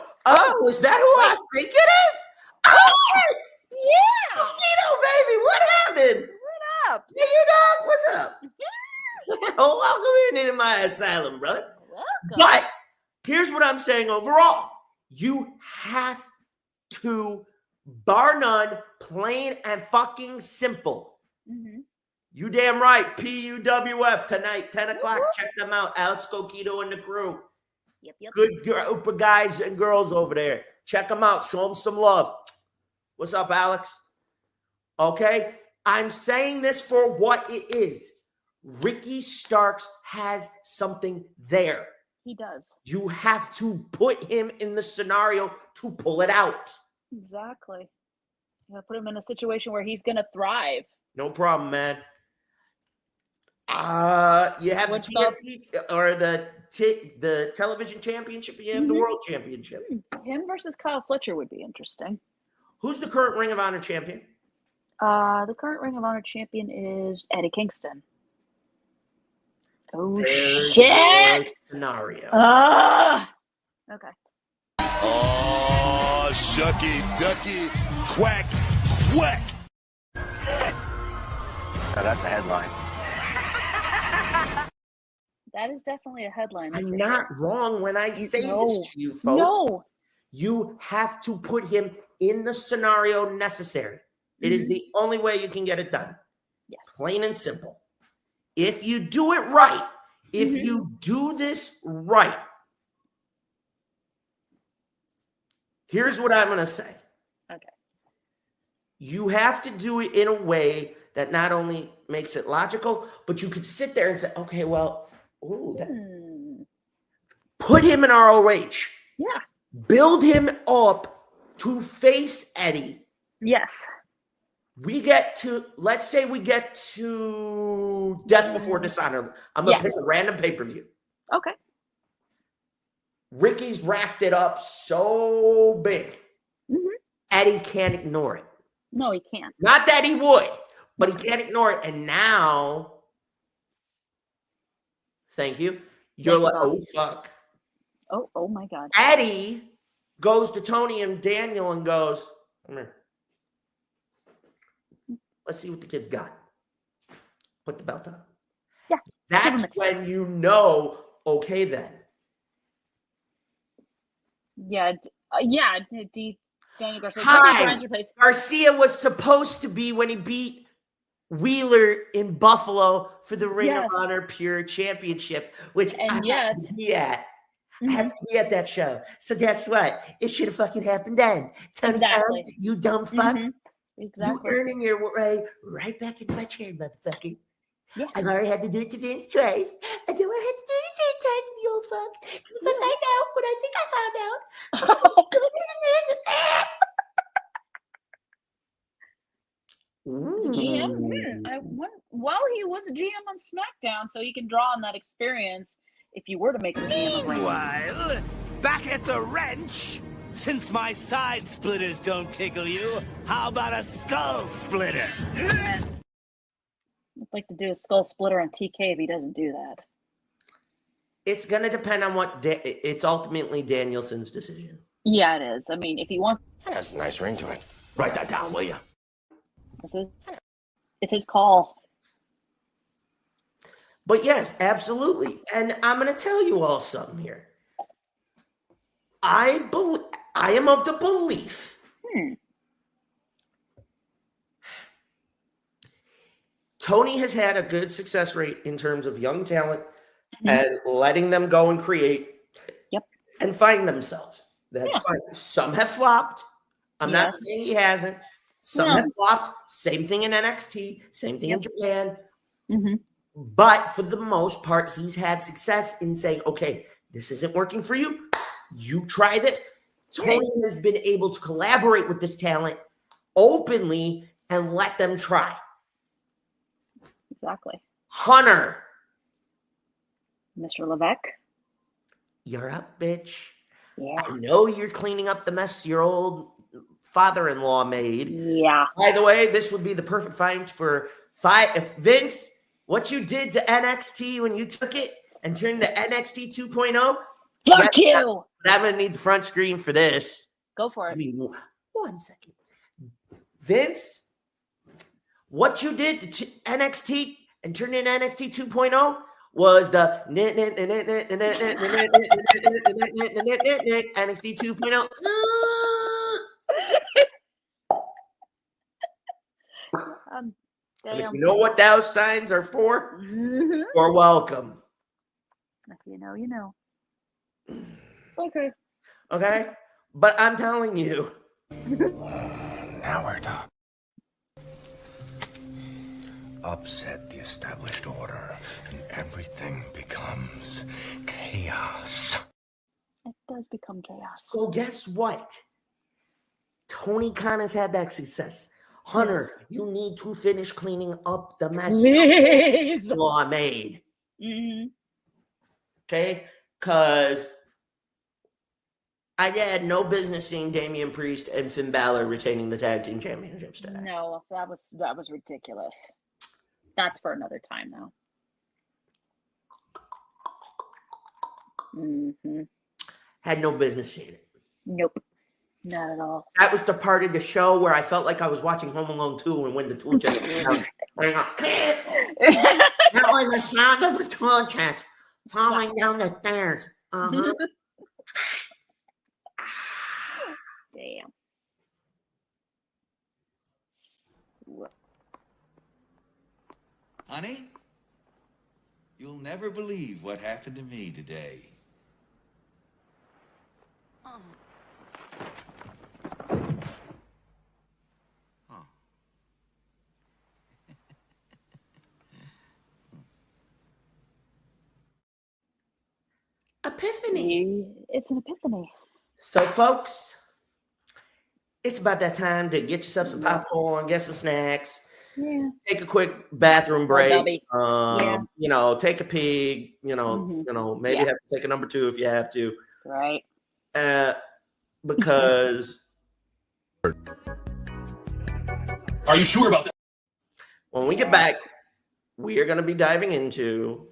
is that who I think it is? Oh, Yeah. Tito, baby, what happened? What up? Hey, you dog, what's up? Welcome into my asylum, brother. Welcome. But here's what I'm saying overall. You have to, bar none, plain and fucking simple. Mm-hmm. You damn right. PUWF tonight, 10 o'clock. Check them out. Alex Coquito and the crew. Yep. Good group of guys and girls over there. Check them out. Show them some love. What's up, Alex? Okay? I'm saying this for what it is. Ricky Starks has something there. He does. You have to put him in the scenario to pull it out. Exactly. You gotta put him in a situation where he's gonna thrive. No problem, man. You have Which the TNT or the television championship, and you have the world championship. Him versus Kyle Fletcher would be interesting. Who's the current Ring of Honor champion? The current Ring of Honor champion is Eddie Kingston. Oh, There's shit! your scenario. Okay. Oh, shucky, ducky, quack, quack. Now that's a headline. That is definitely a headline. I'm not wrong when I say this to you, folks. No. You have to put him in the scenario necessary. It is the only way you can get it done. Yes. Plain and simple. If you do it right, if you do this right, here's what I'm going to say. Okay. You have to do it in a way that not only makes it logical, but you could sit there and say, okay, well, put him in ROH. Yeah. Build him up to face Eddie. Yes. Let's say we get to Death Before Dishonor. I'm going to pick a random pay-per-view. Okay. Ricky's racked it up so big. Eddie can't ignore it. No, he can't. Not that he would, but he can't ignore it. And now, thank you. You're like, oh, fuck. Oh my God. Eddie goes to Tony and Daniel and goes, come here. Let's see what the kid's got. Put the belt on. Yeah. That's when you know, okay, then. Yeah. Daniel Garcia. Hi. Garcia was supposed to be when he beat Wheeler in Buffalo for the Ring of Honor Pure Championship, which I had to be at. I had to be at that show. So guess what? It should have fucking happened then. Exactly. You dumb fuck. Exactly. You earning your way right back into my chair, motherfucker. Yes. I've already had to do it to Vince twice. I do I had to do it a third time to the old fuck. Because if I find out what I think I found out. GM? Well, he was a GM on SmackDown, so he can draw on that experience if you were to make him GM of Raw. Meanwhile, back at the wrench, since my side splitters don't tickle you, how about a skull splitter? I'd like to do a skull splitter on TK if he doesn't do that. It's going to depend on what it's ultimately Danielson's decision. Yeah, it is. I mean, if he wants... That has a nice ring to it. Write that down, will you? It's his call. But yes, absolutely. And I'm going to tell you all something here. I am of the belief Tony has had a good success rate in terms of young talent and letting them go and create and find themselves. That's fine. Some have flopped. I'm not saying he hasn't. Some have flopped. Same thing in NXT. Same thing in Japan. But for the most part, he's had success in saying, okay, this isn't working for you. You try this. Tony has been able to collaborate with this talent openly and let them try. Exactly. Hunter. Mr. Levesque. You're up, bitch. Yeah. I know you're cleaning up the mess your old father-in-law made. Yeah. By the way, this would be the perfect find for if Vince, what you did to NXT when you took it and turned to NXT 2.0. Fuck you. I'm going to need the front screen for this. Go for it. Give me 1 second. Vince, what you did to NXT and turned into NXT 2.0 was the NXT 2.0. And if you know what those signs are for, you're welcome. If you know, you know. Okay. Okay? But I'm telling you. Now we're talking. Upset the established order, and everything becomes chaos. It does become chaos. So guess what? Tony Khan has had that success. Hunter, Yes. you need to finish cleaning up the mess Please. I made. Mm-hmm. Okay? Because I had no business seeing Damian Priest and Finn Balor retaining the tag team championships today. No, that was ridiculous. That's for another time now. Mm-hmm. Had no business seeing it. Nope. Not at all. That was the part of the show where I felt like I was watching Home Alone 2 and when the tool chest came out. That was the sound of the tool chest falling down the stairs. Uh-huh. Damn. Honey, you'll never believe what happened to me today. Oh. Epiphany. It's an epiphany. So, folks, it's about that time to get yourself some popcorn, get some snacks, take a quick bathroom break. You know, take a pee. You know, maybe have to take a number 2 if you have to. Right. Because Are you sure about that? when we get back, we are going to be diving into.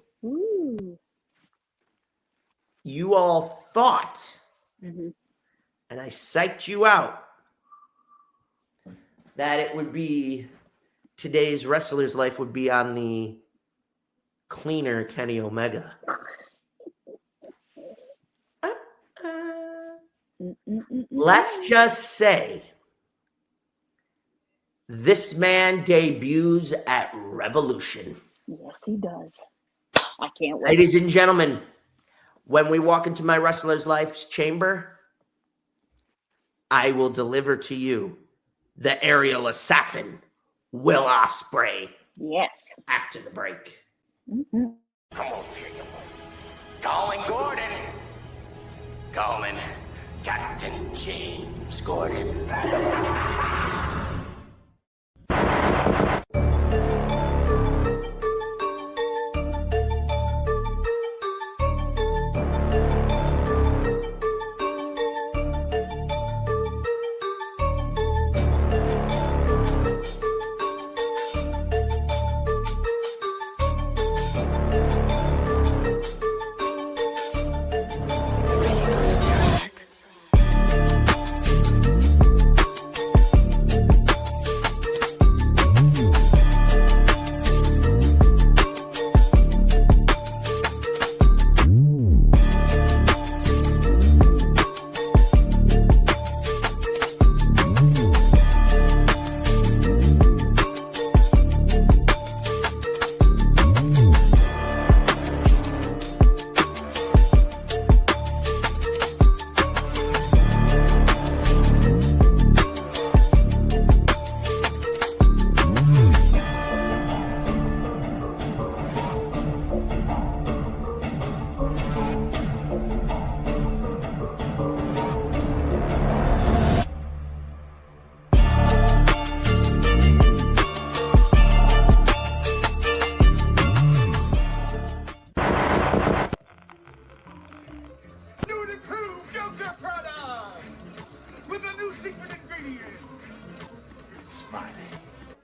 You all thought, and I psyched you out, that it would be today's wrestler's life would be on the cleaner Kenny Omega. Let's just say this man debuts at Revolution. Yes, he does. I can't wait. Ladies and gentlemen, when we walk into my wrestler's life's chamber, I will deliver to you the aerial assassin, Will Ospreay. Yes. After the break. Come on, Jacob. Calling Gordon. Calling Captain James Gordon.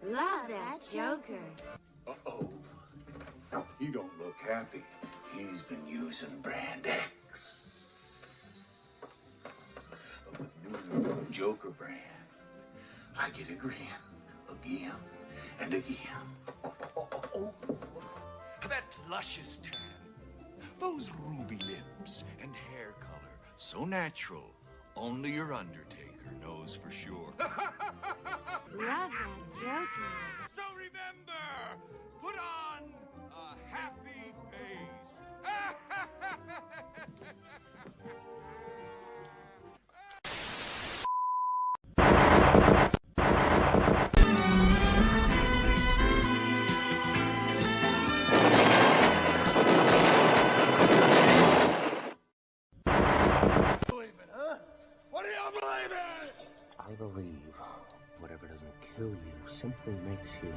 Love that Joker. Uh-oh. He don't look happy. He's been using Brand X. But with new Joker brand, I get a grin again and again. That luscious tan, those ruby lips and hair color, so natural, only your Undertaker knows for sure. Love that Joker. So remember, put on a happy face. What do you believe in? I believe whatever doesn't kill you simply makes you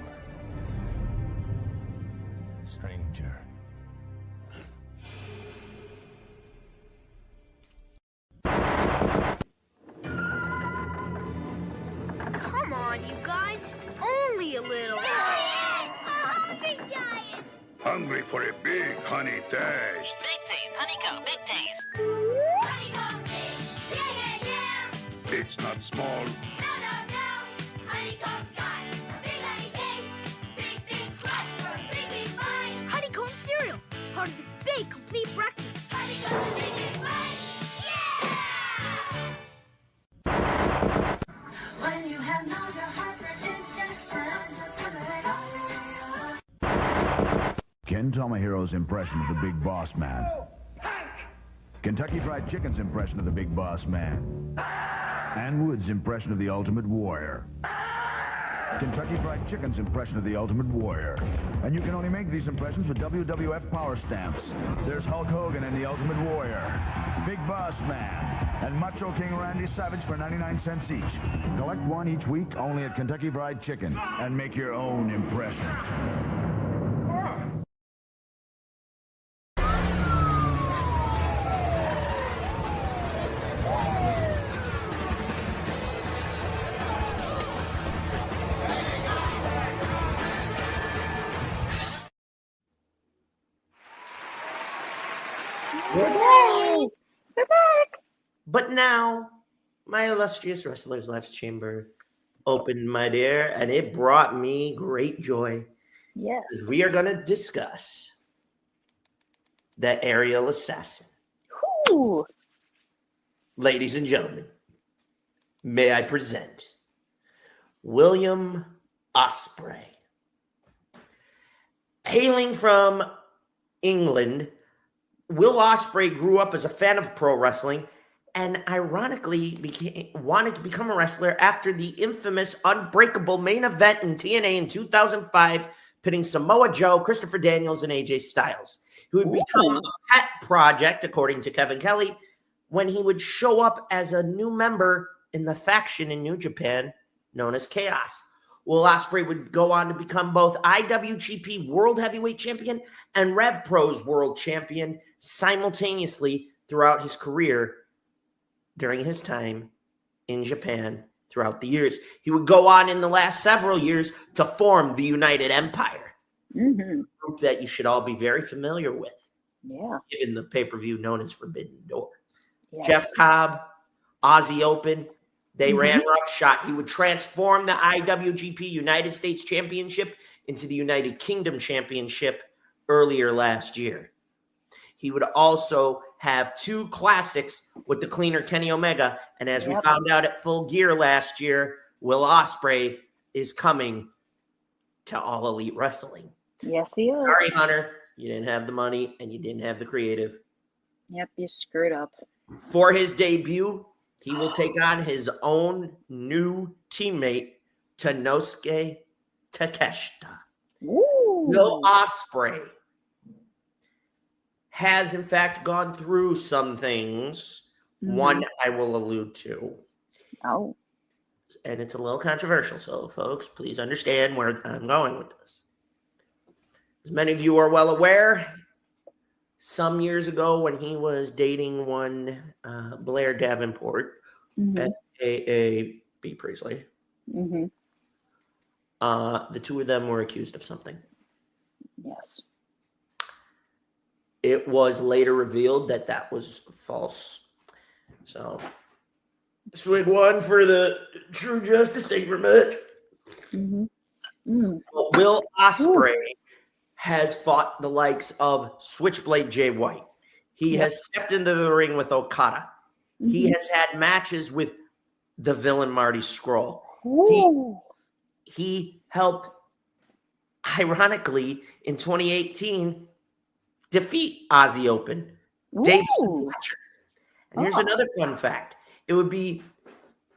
stranger. Come on, you guys. It's only a little. Giant! A hungry giant! Hungry for a big honey taste. Big taste. Honeycomb. Big taste. Honeycomb big! Yeah, yeah, yeah! It's not small. No, no, no! Honeycomb's got a big honey taste. Big, big crunch for a big, big bite. Honeycomb cereal. Part of this big, complete breakfast. Honeycomb's a big, big bite. Yeah! When you have nausea, hypertension, Ken Tomohiro's impression of the Big Boss Man. Kentucky Fried Chicken's impression of the Big Boss Man. Ann Wood's impression of the Ultimate Warrior. Kentucky Fried Chicken's impression of the Ultimate Warrior. And you can only make these impressions with WWF Power Stamps. There's Hulk Hogan and the Ultimate Warrior, Big Boss Man, and Macho King Randy Savage for 99 cents each. Collect one each week only at Kentucky Fried Chicken and make your own impression. We're back. But now, my illustrious Wrestlers Left Chamber opened, my dear, and it brought me great joy. Yes. We are going to discuss the aerial assassin. Ooh. Ladies and gentlemen, may I present William Ospreay. Hailing from England, Will Ospreay grew up as a fan of pro wrestling and ironically wanted to become a wrestler after the infamous Unbreakable main event in TNA in 2005, pitting Samoa Joe, Christopher Daniels, and AJ Styles. He would become a pet project, according to Kevin Kelly, when he would show up as a new member in the faction in New Japan known as Chaos. Will Ospreay would go on to become both IWGP World Heavyweight Champion and Rev Pro's World Champion simultaneously throughout his career during his time in Japan throughout the years. He would go on in the last several years to form the United Empire, a group that you should all be very familiar with. Yeah. Given the pay-per-view known as Forbidden Door. Yes. Jeff Cobb, Aussie Open, they ran roughshod. He would transform the IWGP United States Championship into the United Kingdom Championship earlier last year. He would also have two classics with the cleaner Kenny Omega. And as we found out at Full Gear last year, Will Ospreay is coming to All Elite Wrestling. Yes, he is. Sorry, Hunter. You didn't have the money and you didn't have the creative. Yep, you screwed up. For his debut, he will take on his own new teammate, Tanosuke Takeshita. Will Ospreay has, in fact, gone through some things. One I will allude to. Oh. And it's a little controversial, so folks, please understand where I'm going with this. As many of you are well aware, some years ago when he was dating one Blair Davenport, FAA B. Priestley, The two of them were accused of something. Yes. It was later revealed that that was false. So, swig one for the True Justice. Thank you very much. Will Ospreay has fought the likes of Switchblade Jay White. He has stepped into the ring with Okada. He has had matches with the villain Marty Scurll. He helped, ironically, in 2018, defeat Aussie Open, Davison Fletcher. And here's another fun fact. It would be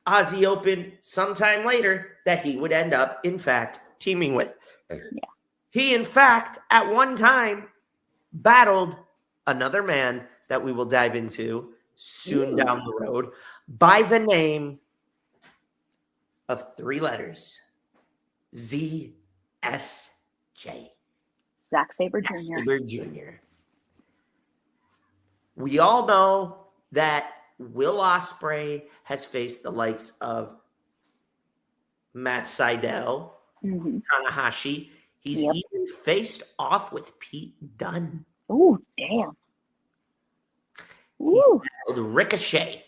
Aussie Open sometime later that he would end up, in fact, teaming with. He, in fact, at one time, battled another man that we will dive into soon down the road by the name of 3 letters, ZSJ. Zack Sabre Jr. Sabre Jr. We all know that Will Ospreay has faced the likes of Matt Sydal, Tanahashi. He's even faced off with Pete Dunne. Oh, damn. He's battled Ricochet.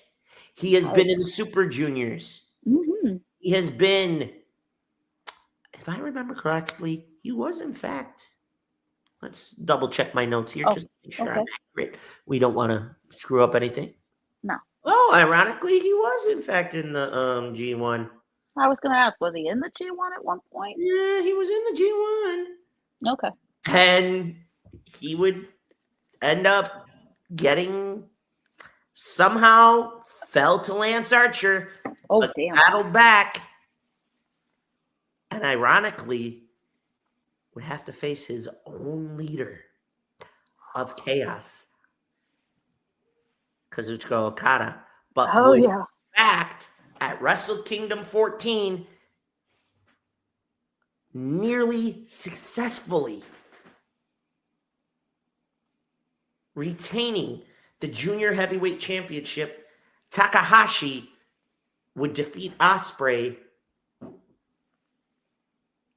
He has been in the Super Juniors. He has been, if I remember correctly, he was in fact, let's double check my notes here just to make sure I'm accurate. We don't want to screw up anything. No. Oh, ironically, he was in fact in the G1. I was going to ask, was he in the G1 at one point? Yeah, he was in the G1. Okay. And he would end up getting, somehow fell to Lance Archer. Oh, damn. Battled back. And ironically, would have to face his own leader of chaos, Kazuchika Okada. But in fact, at Wrestle Kingdom 14, nearly successfully retaining the Junior Heavyweight Championship, Takahashi would defeat Ospreay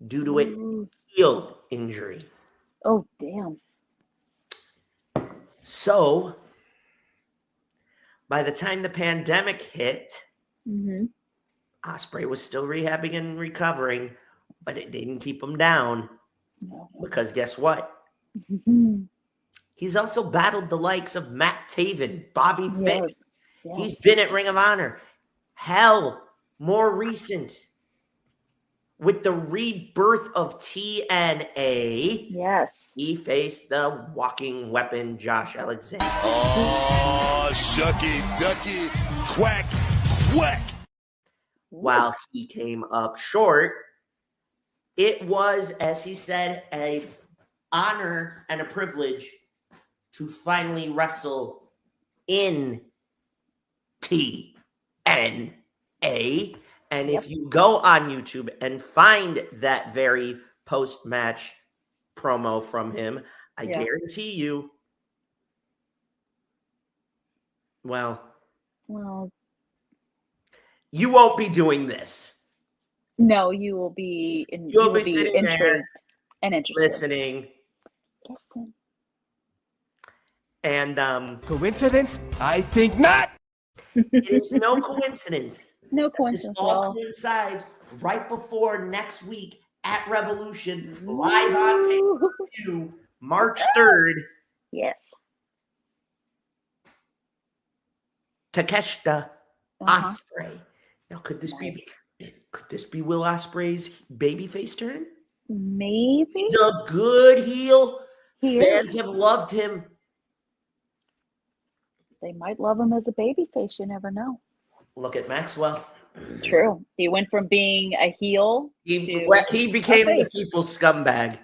due to a heel injury. Oh, damn. So, by the time the pandemic hit, Ospreay was still rehabbing and recovering, but it didn't keep him down. Because guess what? He's also battled the likes of Matt Taven, Bobby Fish. He's been at Ring of Honor. Hell, more recent, with the rebirth of TNA. Yes. He faced the walking weapon, Josh Alexander. Oh, shucky, ducky, quack, quack. While he came up short, it was, as he said, an honor and a privilege to finally wrestle in TNA. And if you go on YouTube and find that very post-match promo from him, I guarantee you, well, you won't be doing this. No, you will be You'll be sitting intrigued there and interested. listening. Listen. And coincidence? I think not. It is no coincidence. No This coincidence at all all. coincides right before next week at Revolution, live on pay-per-view, March 3rd. Yes. Takeshita Ospreay. Now, could this be Will Ospreay's babyface turn? Maybe. He's a good heel. Fans is. have loved him. They might love him as a babyface. You never know. Look at Maxwell. True. He went from being a heel He became a the face. people's scumbag.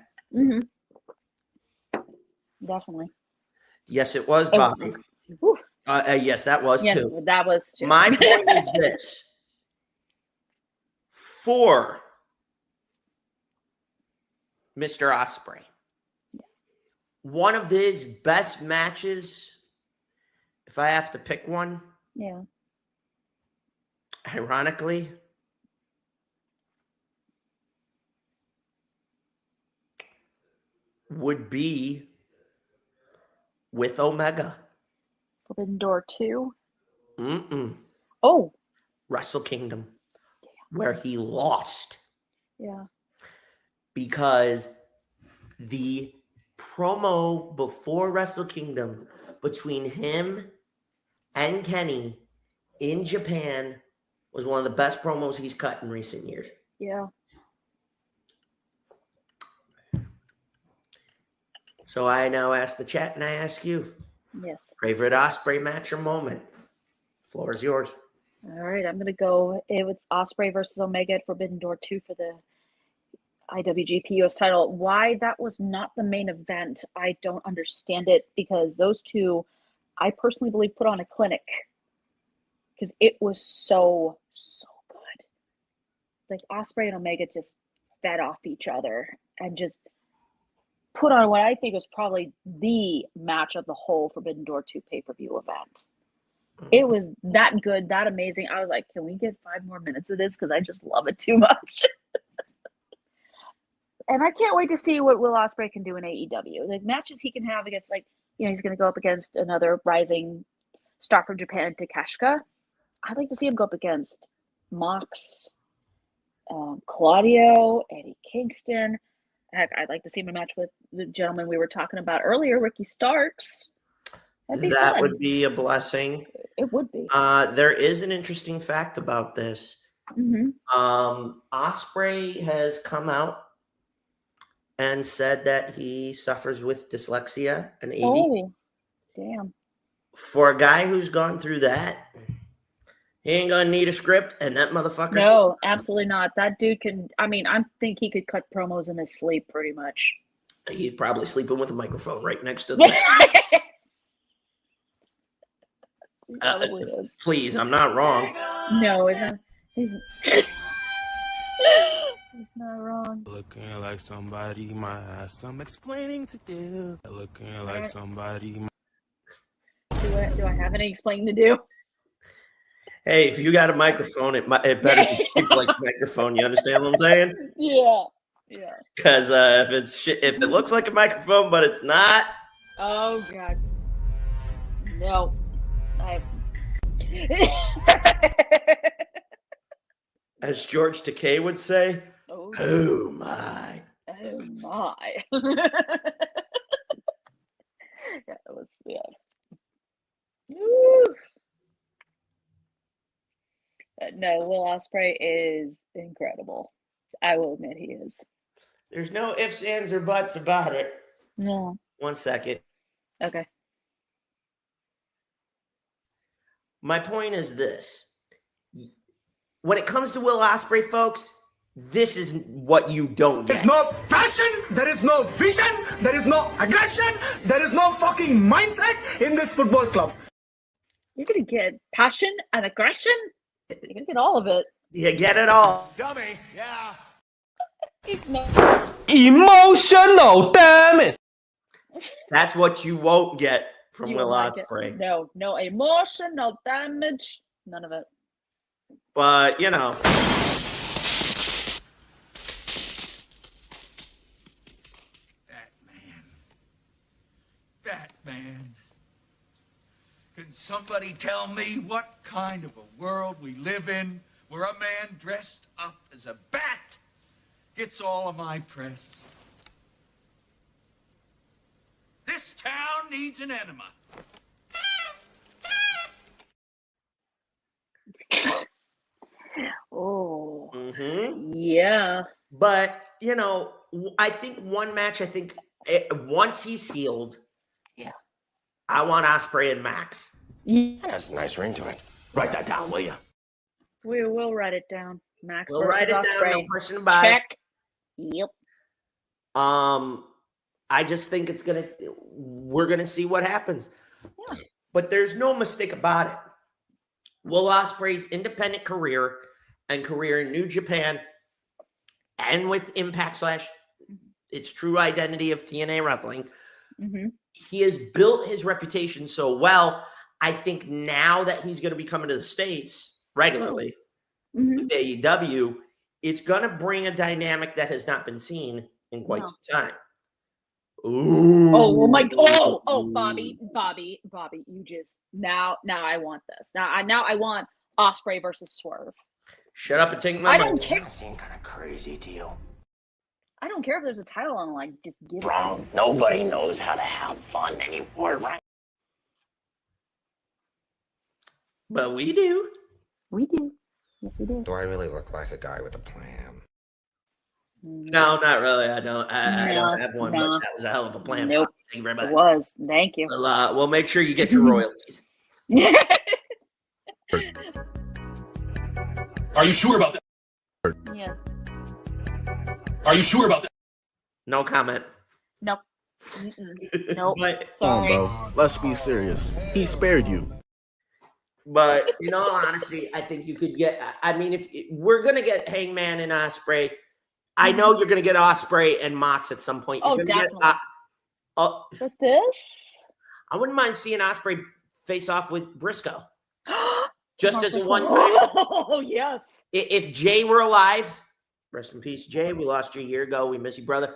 Definitely. Yes, it was Bobby. Yes, that was Yes, too. that was too. My point is this. For Mr. Ospreay, one of his best matches, if I have to pick one, Yeah. ironically, would be with Omega. Forbidden Door 2. Mm-mm. Oh. Wrestle Kingdom, where he lost. Yeah. Because the promo before Wrestle Kingdom between him and Kenny in Japan was one of the best promos he's cut in recent years. Yeah. So I now ask the chat and I ask you. Yes. Favorite Ospreay match or moment? Floor is yours. All right, I'm going to go. It was Ospreay versus Omega at Forbidden Door 2 for the IWGP US title. Why that was not the main event, I don't understand it, because those two, I personally believe, put on a clinic because it was so good. Like Ospreay and Omega just fed off each other and just put on what I think was probably the match of the whole Forbidden Door 2 pay-per-view event. It was that good, that amazing. I was like, can we get 5 more minutes of this? Because I just love it too much. And I can't wait to see what Will Ospreay can do in AEW. The matches he can have against, like, he's going to go up against another rising star from Japan, Takeshita. I'd like to see him go up against Mox, Claudio, Eddie Kingston. Heck, I'd like to see him in a match with the gentleman we were talking about earlier, Ricky Starks. That would be a blessing. It would be. There is an interesting fact about this. Mm-hmm. Ospreay has come out and said that he suffers with dyslexia and ADD. Oh, damn. For a guy who's gone through that, he ain't gonna need a script, and that motherfucker. No, absolutely not. That dude can. I think he could cut promos in his sleep, pretty much. He's probably sleeping with a microphone right next to the. Probably is. Please, I'm not wrong. No, he's not wrong. Looking like somebody might have some explaining to do. Looking like somebody. Do I have any explaining to do? Hey, if you got a microphone, it better be shaped like a microphone. You understand what I'm saying? Yeah. Because if it looks like a microphone but it's not. Oh God. No. As George Takei would say, oh my. Oh my. That was No, Will Ospreay is incredible. I will admit he is. There's no ifs, ands, or buts about it. No. 1 second. Okay. My point is this. When it comes to Will Ospreay, folks, this is what you don't get. There's no passion, there is no vision, there is no aggression, there is no fucking mindset in this football club. You're going to get passion and aggression? You're going to get all of it. You get it all. Dummy, yeah. Emotional, damn it. That's what you won't get from Will Ospreay. No emotional damage. None of it. But, Batman. Can somebody tell me what kind of a world we live in where a man dressed up as a bat gets all of my press? This town needs an enema. Oh. Mm-hmm. Yeah. But, I think once he's healed, I want Ospreay and Max. That's a nice ring to it. Write that down, will you? We will write it down. Max We'll versus write it Ospreay. down, no question about Check. Yep. I just think we're gonna see what happens. Yeah. But there's no mistake about it. Will Ospreay's independent career and career in New Japan and with Impact / its true identity of TNA Wrestling, he has built his reputation so well. I think now that he's going to be coming to the States regularly with AEW, it's going to bring a dynamic that has not been seen in quite some time. Ooh. Oh my! Oh, Bobby, you just now I want this. Now I want Ospreay versus Swerve. Shut up and take my I money. don't care. That seemed kind of crazy to you. I don't care if there's a title on the line. Just give it to Bro, me. nobody knows how to have fun anymore, right? But we do. We do. Yes, we do. Do I really look like a guy with a plan? No, not really. I don't. I No, don't have one. no. But that was a hell of a plan. Nope. Thank you very much. It was. Thank you. We'll make sure you get your royalties. Are you sure about that? Yeah. Are you sure about that? No comment. Nope. Nope. But, Sorry. Come on, bro. Let's be serious. He spared you. But in all honesty, I think you could get. I mean, if we're gonna get Hangman and Ospreay, I know you're gonna get Ospreay and Mox at some point. Oh, You're gonna definitely. Get, But this? I wouldn't mind seeing Ospreay face off with Briscoe, just as a Briscoe. one time. Oh yes. If Jay were alive, rest in peace, Jay. We lost you a year ago. We miss you, brother.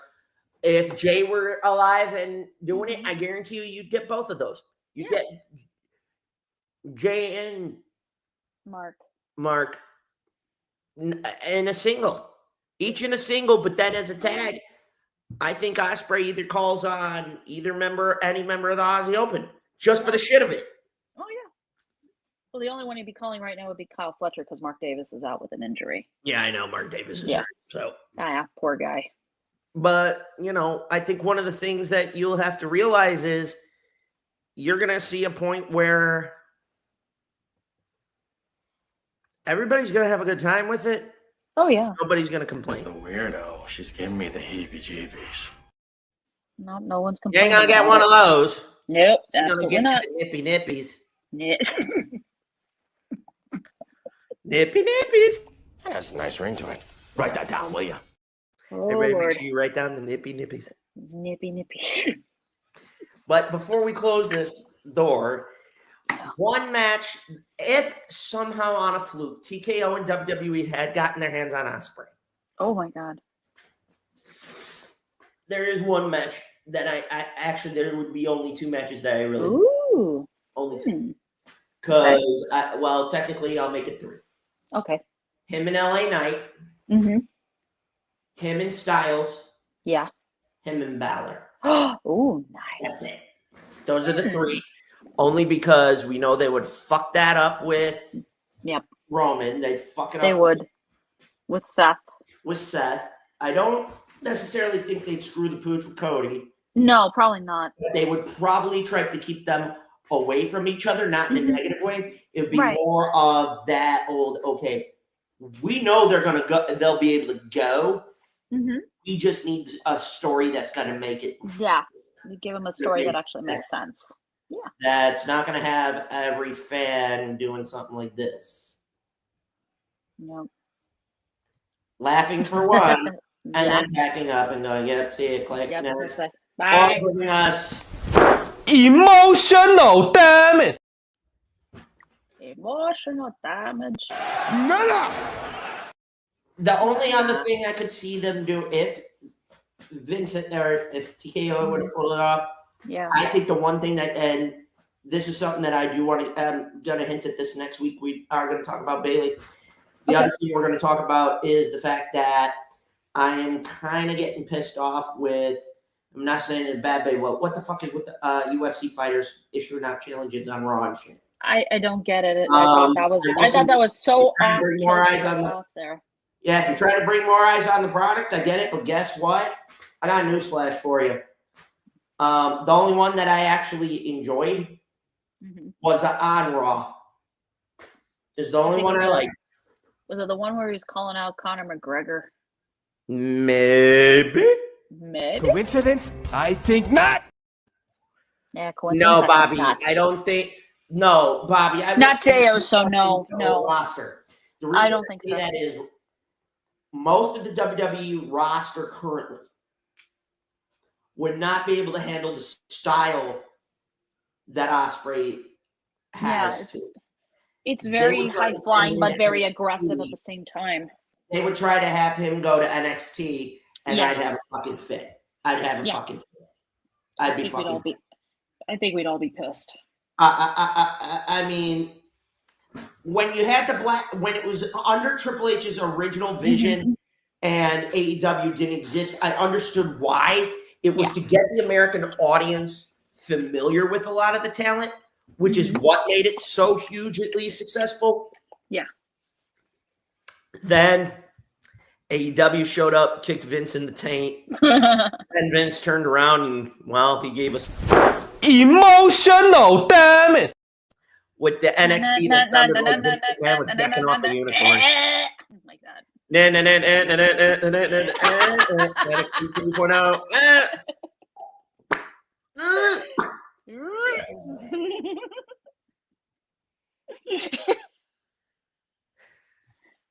If Jay were alive and doing it, I guarantee you'd get both of those. You get Jay and Mark in a single, each in a single, but then as a tag. I think Ospreay either calls on any member of the Aussie Open just for the shit of it. Oh yeah. Well, the only one he'd be calling right now would be Kyle Fletcher because Mark Davis is out with an injury. Yeah, I know Mark Davis is hurt, so. Yeah, poor guy. But, I think one of the things that you'll have to realize is you're going to see a point where everybody's going to have a good time with it. Oh, yeah. Nobody's going to complain. It's the weirdo. She's giving me the heebie-jeebies. No one's You complaining. ain't going to get one of those. Nope, You're going to absolutely get not. the nippy nippies. Yeah. Nippy nippies. That has a nice ring to it. Write that down, will you? Oh, Everybody make Lord. sure you write down the nippy nippies. Nippy. But before we close this door, one match, if somehow on a fluke, TKO and WWE had gotten their hands on Ospreay. Oh my God. There is one match that I actually, there would be only two matches that I really, Ooh. only two. Because, well, technically I'll make it three. Okay. Him and LA Knight, Mm-hmm. him and Styles, Yeah. him and Balor. Oh, That's nice. it. Those are the three. Only because we know they would fuck that up with Roman. They'd fuck it up. They would. With Seth. With Seth. I don't necessarily think they'd screw the pooch with Cody. No, probably not. But they would probably try to keep them away from each other, not in a negative way. It would be more of that old, okay, we know they're going to go, they'll be able to go. Mm-hmm. We just need a story that's going to make it. Yeah. You give them a story that actually makes sense. Yeah. That's not going to have every fan doing something like this. No. Laughing for one, and then backing up and going, yep, see it, click. Yep, Next. okay. Or Bye. giving us Emotional damage. Emotional damage. the only other thing I could see them do if Vincent or if TKO would have pulled it off. Yeah. I think the one thing that, and this is something that I do want to, I'm going to hint at this next week. We are going to talk about Bailey. The other thing we're going to talk about is the fact that I am kind of getting pissed off with, I'm not saying in a bad way, well, what the fuck is with the UFC fighters issuing out challenges on Raw and shit? I don't get it. I thought that was so off, bring more eyes on off there. Yeah, if you're trying to bring more eyes on the product, I get it. But guess what? I got a newsflash for you. The only one that I actually enjoyed was on Raw. Is the only one I like. Was it the one where he was calling out Conor McGregor? Maybe. Coincidence? I think not. Yeah, coincidence. No, Bobby. I don't think. No, Bobby. Not J.O., so no. Roster. The reason I don't think so. That is most of the WWE roster currently would not be able to handle the style that Ospreay has. Yeah, it's very high flying, but very aggressive at the same time. They would try to have him go to NXT, and Yes. I'd have a fucking fit. I'd have a fucking fit. I'd be fucking pissed. I think we'd all be pissed. I mean, when you had when it was under Triple H's original vision and AEW didn't exist, I understood why. It was to get the American audience familiar with a lot of the talent, which is what made it so hugely successful. Yeah. Then AEW showed up, kicked Vince in the taint, and Vince turned around and, well, he gave us emotional, damn it. With the NXT that sounded like Vince McMahon with Second Off a Unicorn. Like that. NXT 2.0.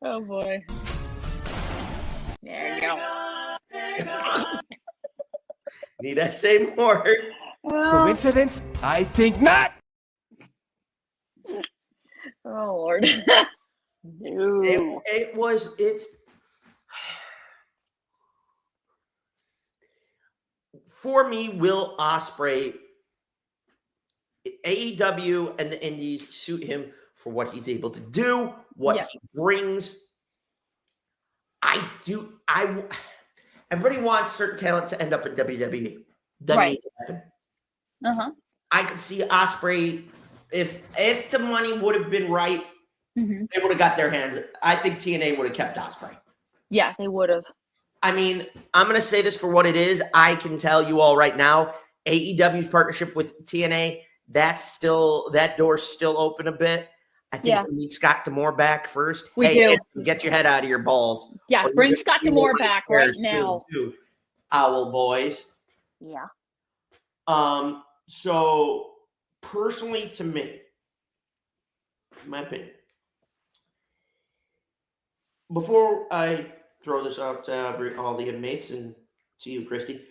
Oh boy. There you go. Need I say more? Coincidence? I think not. Oh Lord. No. It's for me, Will Ospreay, AEW and the Indies suit him for what he's able to do, what he brings. Everybody wants certain talent to end up in WWE. That needs to happen. I could see Ospreay, if the money would have been right, they would have got their hands. I think TNA would have kept Ospreay. Yeah, they would have. I mean, I'm going to say this for what it is. I can tell you all right now, AEW's partnership with TNA, that door's still open a bit. I think we need Scott D'Amore back first. We do. Get your head out of your balls. Yeah, bring Scott D'Amore back right now. Too, Owl boys. Yeah. So, personally to me, my opinion, before I throw this out to all the inmates and to you, Christy,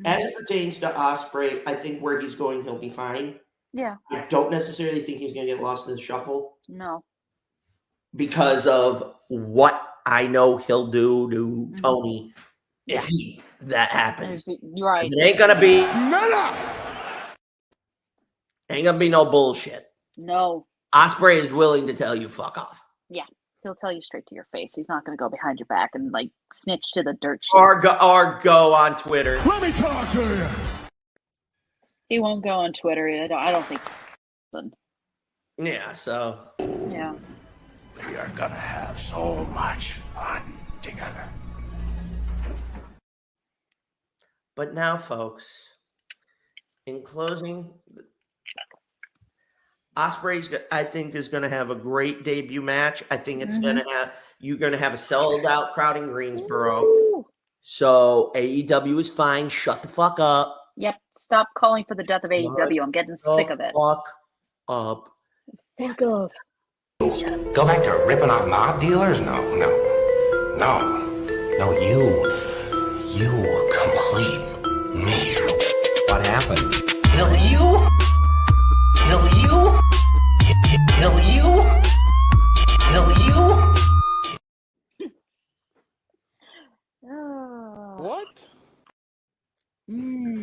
as it pertains to Ospreay, I think where he's going, he'll be fine. Yeah. I don't necessarily think he's going to get lost in the shuffle. No. Because of what I know he'll do to Tony if that happens. You're right. It ain't going to be ain't going to be no bullshit. No. Ospreay is willing to tell you fuck off. Yeah. He'll tell you straight to your face. He's not going to go behind your back and like snitch to the dirt sheets. Or go on Twitter. Let me talk to you. He won't go on Twitter. I don't think. Yeah, so. Yeah. We are gonna have so much fun together. But now, folks, in closing, Ospreay, I think, is going to have a great debut match. I think it's you're going to have a sold out crowd in Greensboro. Ooh. So AEW is fine. Shut the fuck up. Yep. Stop calling for the death of AEW. I'm getting sick of it. Fuck up. Fuck off. Go back to ripping off mob dealers? No, you complete me. What happened? Kill you? What?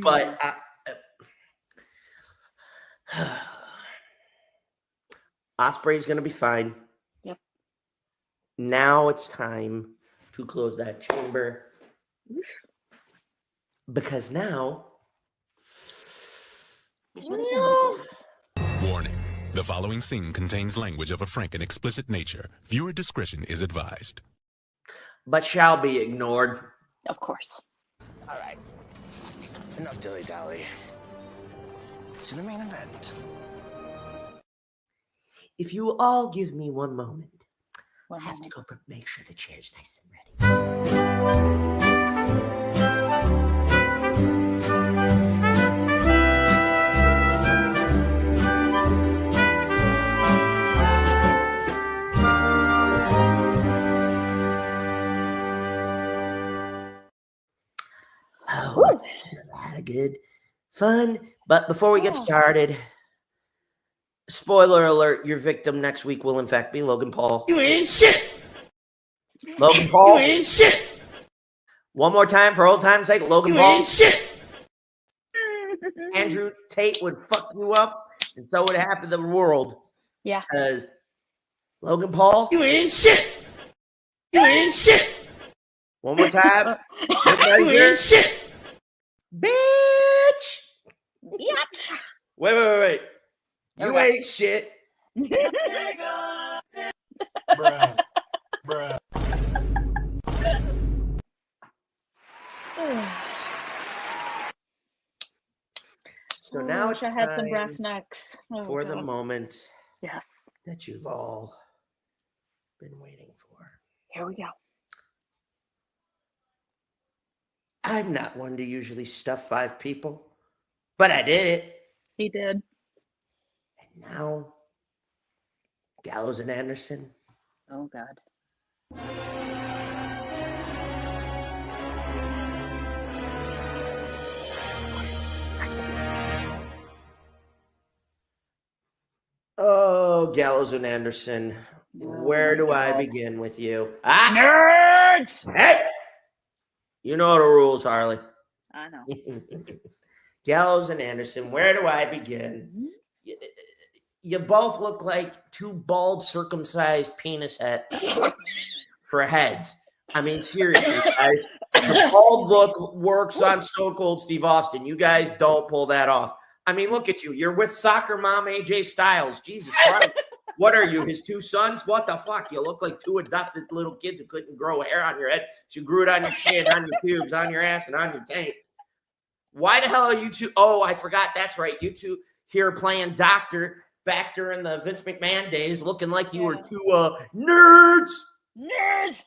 But Ospreay's going to be fine. Yep. Now it's time to close that chamber. Because now... Warning. The following scene contains language of a frank and explicit nature. Viewer discretion is advised. But shall be ignored. Of course. All right. Enough dilly-dally. To the main event. If you all give me one moment, I have to go make sure the chair's nice and ready. Oh, a lot of good fun. But before we get started, spoiler alert, your victim next week will in fact be Logan Paul. You ain't shit. Logan Paul. You ain't shit. One more time for old time's sake, Logan you Paul. Ain't shit. Andrew Tate would fuck you up, and so would half of the world. Yeah. Because Logan Paul, You ain't shit. You ain't shit. one more time. You ain't shit. Bitch. Bitch. Wait. You Okay. ain't shit. Bruh. So now I it's wish I had some time brass necks. Oh, for the God. moment Yes. that you've all been waiting for. Here we go. I'm not one to usually stuff 5 people, but I did it. He did. And now, Gallows and Anderson. Oh, God. Oh, Gallows and Anderson. Where do I begin with you? Nerds! Hey! You know the rules, Harley. I know. Gallows and Anderson, where do I begin? You both look like 2 bald, circumcised penis heads for heads. I mean, seriously, guys. The bald look works on Stone Cold Steve Austin. You guys don't pull that off. I mean, look at you. You're with soccer mom AJ Styles. Jesus Christ. What are you, his 2 sons? What the fuck? You look like 2 adopted little kids who couldn't grow hair on your head. So you grew it on your chin, on your pubes, on your ass, and on your taint. Why the hell are you 2? Oh, I forgot. That's right. You 2 here playing doctor back during the Vince McMahon days, looking like you were 2 nerds. Nerds!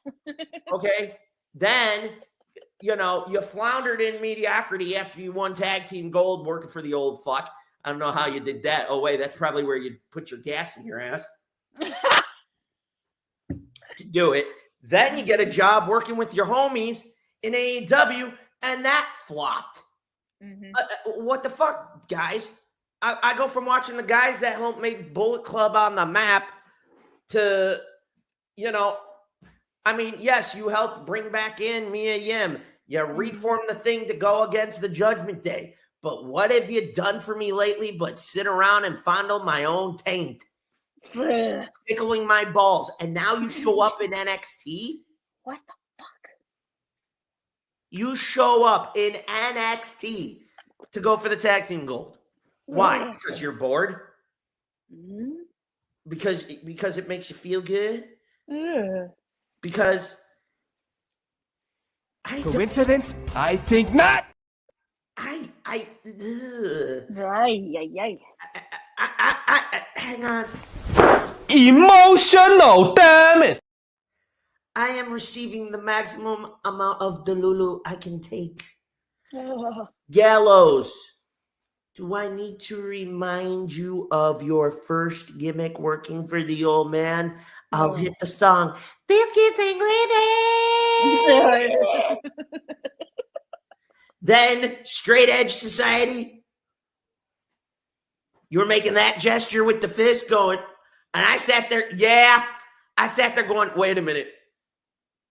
Okay. Then, you know, you floundered in mediocrity after you won tag team gold working for the old fuck. I don't know how you did that. Oh, wait, that's probably where you put your gas in your ass to do it. Then you get a job working with your homies in AEW, and that flopped. What the fuck, guys? I go from watching the guys that helped make Bullet Club on the map to, you know, I mean, yes, you helped bring back in Mia Yim. You reformed the thing to go against the Judgment Day. But what have you done for me lately but sit around and fondle my own taint? Tickling my balls. And now you show up in NXT? What the fuck? You show up in NXT to go for the tag team gold. Why? Because you're bored? Because it makes you feel good? Because Coincidence? I think not. Hang on. Emotional, damn it. I am receiving the maximum amount of Delulu I can take. Gallows, do I need to remind you of your first gimmick working for the old man? I'll hit the song, Biscuits and Gravy. Then Straight Edge Society. You were making that gesture with the fist going, and I sat there, I sat there going, wait a minute.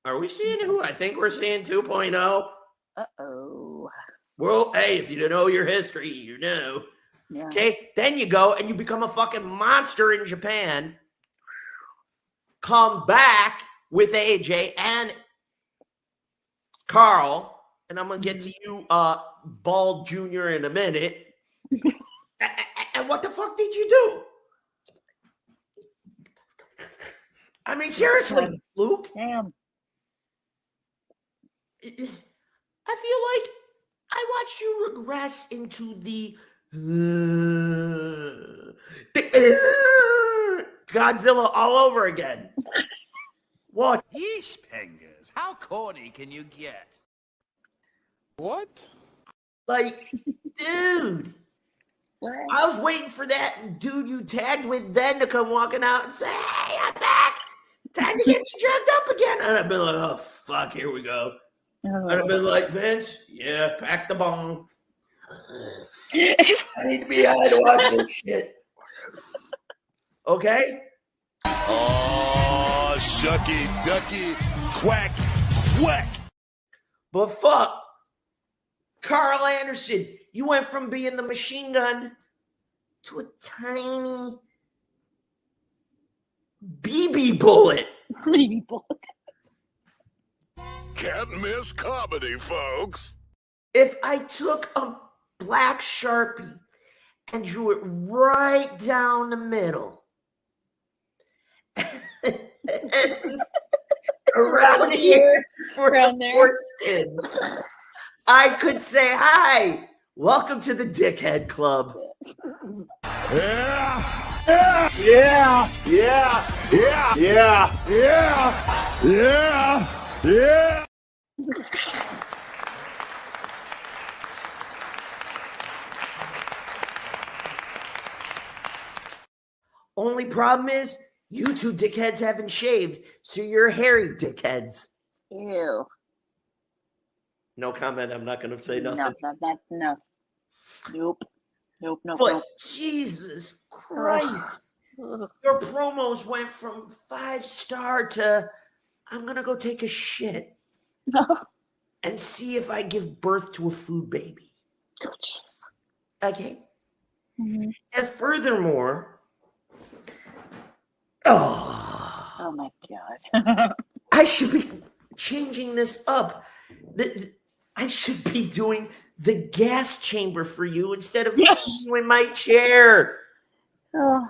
Are we seeing who I think we're seeing 2.0? Uh-oh. Well, hey, if you know your history, you know. Yeah. Okay, then you go and you become a fucking monster in Japan. Come back with AJ and Carl, and I'm going to get to you, Bald Jr. in a minute. And what the fuck did you do? I mean, seriously, Luke. Damn. I feel like I watched you regress into the Godzilla all over again. What? Yeesh, Pengers. How corny can you get? What? Like, dude. I was waiting for that dude you tagged with then to come walking out and say, hey, I'm back. Time to get you drugged up again. And I've been like, oh, fuck, here we go. And I've been like, Vince, yeah, pack the bong. I need to be high to watch this shit. Okay? Oh, shucky, ducky, quack, quack. But fuck, Karl Anderson, You went from being the machine gun to a tiny BB bullet. BB bullet. Can't miss comedy, folks. If I took a black Sharpie and drew it right down the middle, around here for around the there. foreskin, I could say, hi, welcome to the Dickhead Club. Yeah, yeah, yeah, yeah, yeah, yeah, yeah, yeah. Only problem is, you two dickheads haven't shaved, so you're hairy dickheads. Ew. No comment. I'm not going to say nothing. No. Nope. But Jesus Christ, your promos went from 5-star to I'm going to go take a shit and see if I give birth to a food baby. Oh, jeez. Okay. Mm-hmm. And furthermore, oh my God. I should be changing this up. I should be doing the gas chamber for you instead of you in my chair. Oh.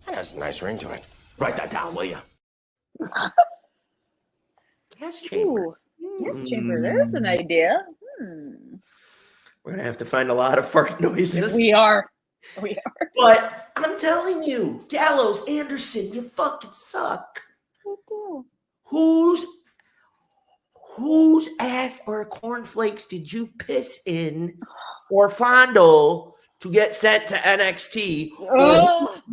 That has a nice ring to it. Write that down, will you? Gas chamber. Ooh, gas chamber. There's an idea. We're going to have to find a lot of fart noises. We are. But I'm telling you, Gallows, Anderson, you fucking suck. I do. Whose ass or cornflakes did you piss in or fondle to get sent to NXT?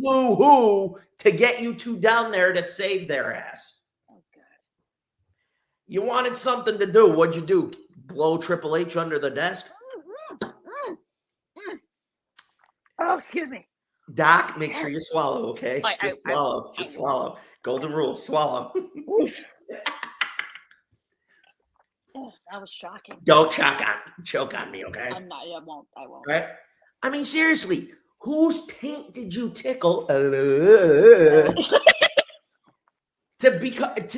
Who to get you two down there to save their ass? Oh, God. You wanted something to do. What'd you do? Blow Triple H under the desk? Oh, excuse me. Doc, make sure you swallow, okay? Just swallow. I Swallow. Golden rule, swallow. Oh, that was shocking. Don't choke on me, okay? I'm not. I won't. Right? I mean, seriously, whose taint did you tickle to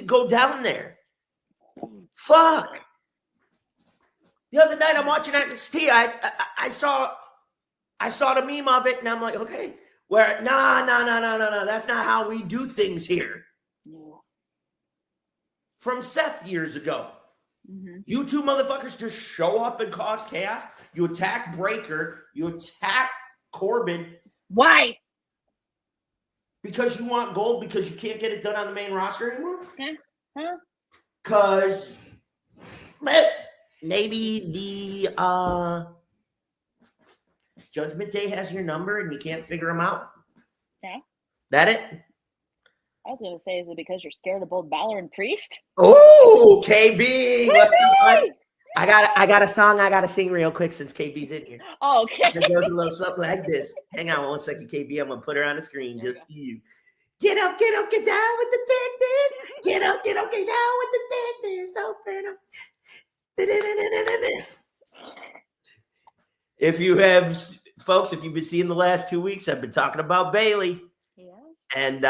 go down there? Fuck. The other night I'm watching NXT. I saw the meme of it, and I'm like, okay, where no. That's not how we do things here. No. From Seth years ago. Mm-hmm. You two motherfuckers just show up and cause chaos. You attack Breaker. You attack Corbin. Why? Because you want gold because you can't get it done on the main roster anymore? Huh? Because maybe the Judgment Day has your number and you can't figure them out? Okay. That it? I was going to say, is it because you're scared of both Balor and Priest? Oh, KB! I got a song I got to sing real quick since KB's in here. Oh, okay. It goes a little something like this. Hang on 1 second, KB. I'm going to put her on the screen just for you. Get up, get down with the thickness. Get up, get down with the thickness. Open up. If you have, folks, if you've been seeing the last 2 weeks, I've been talking about Bayley. Yes. And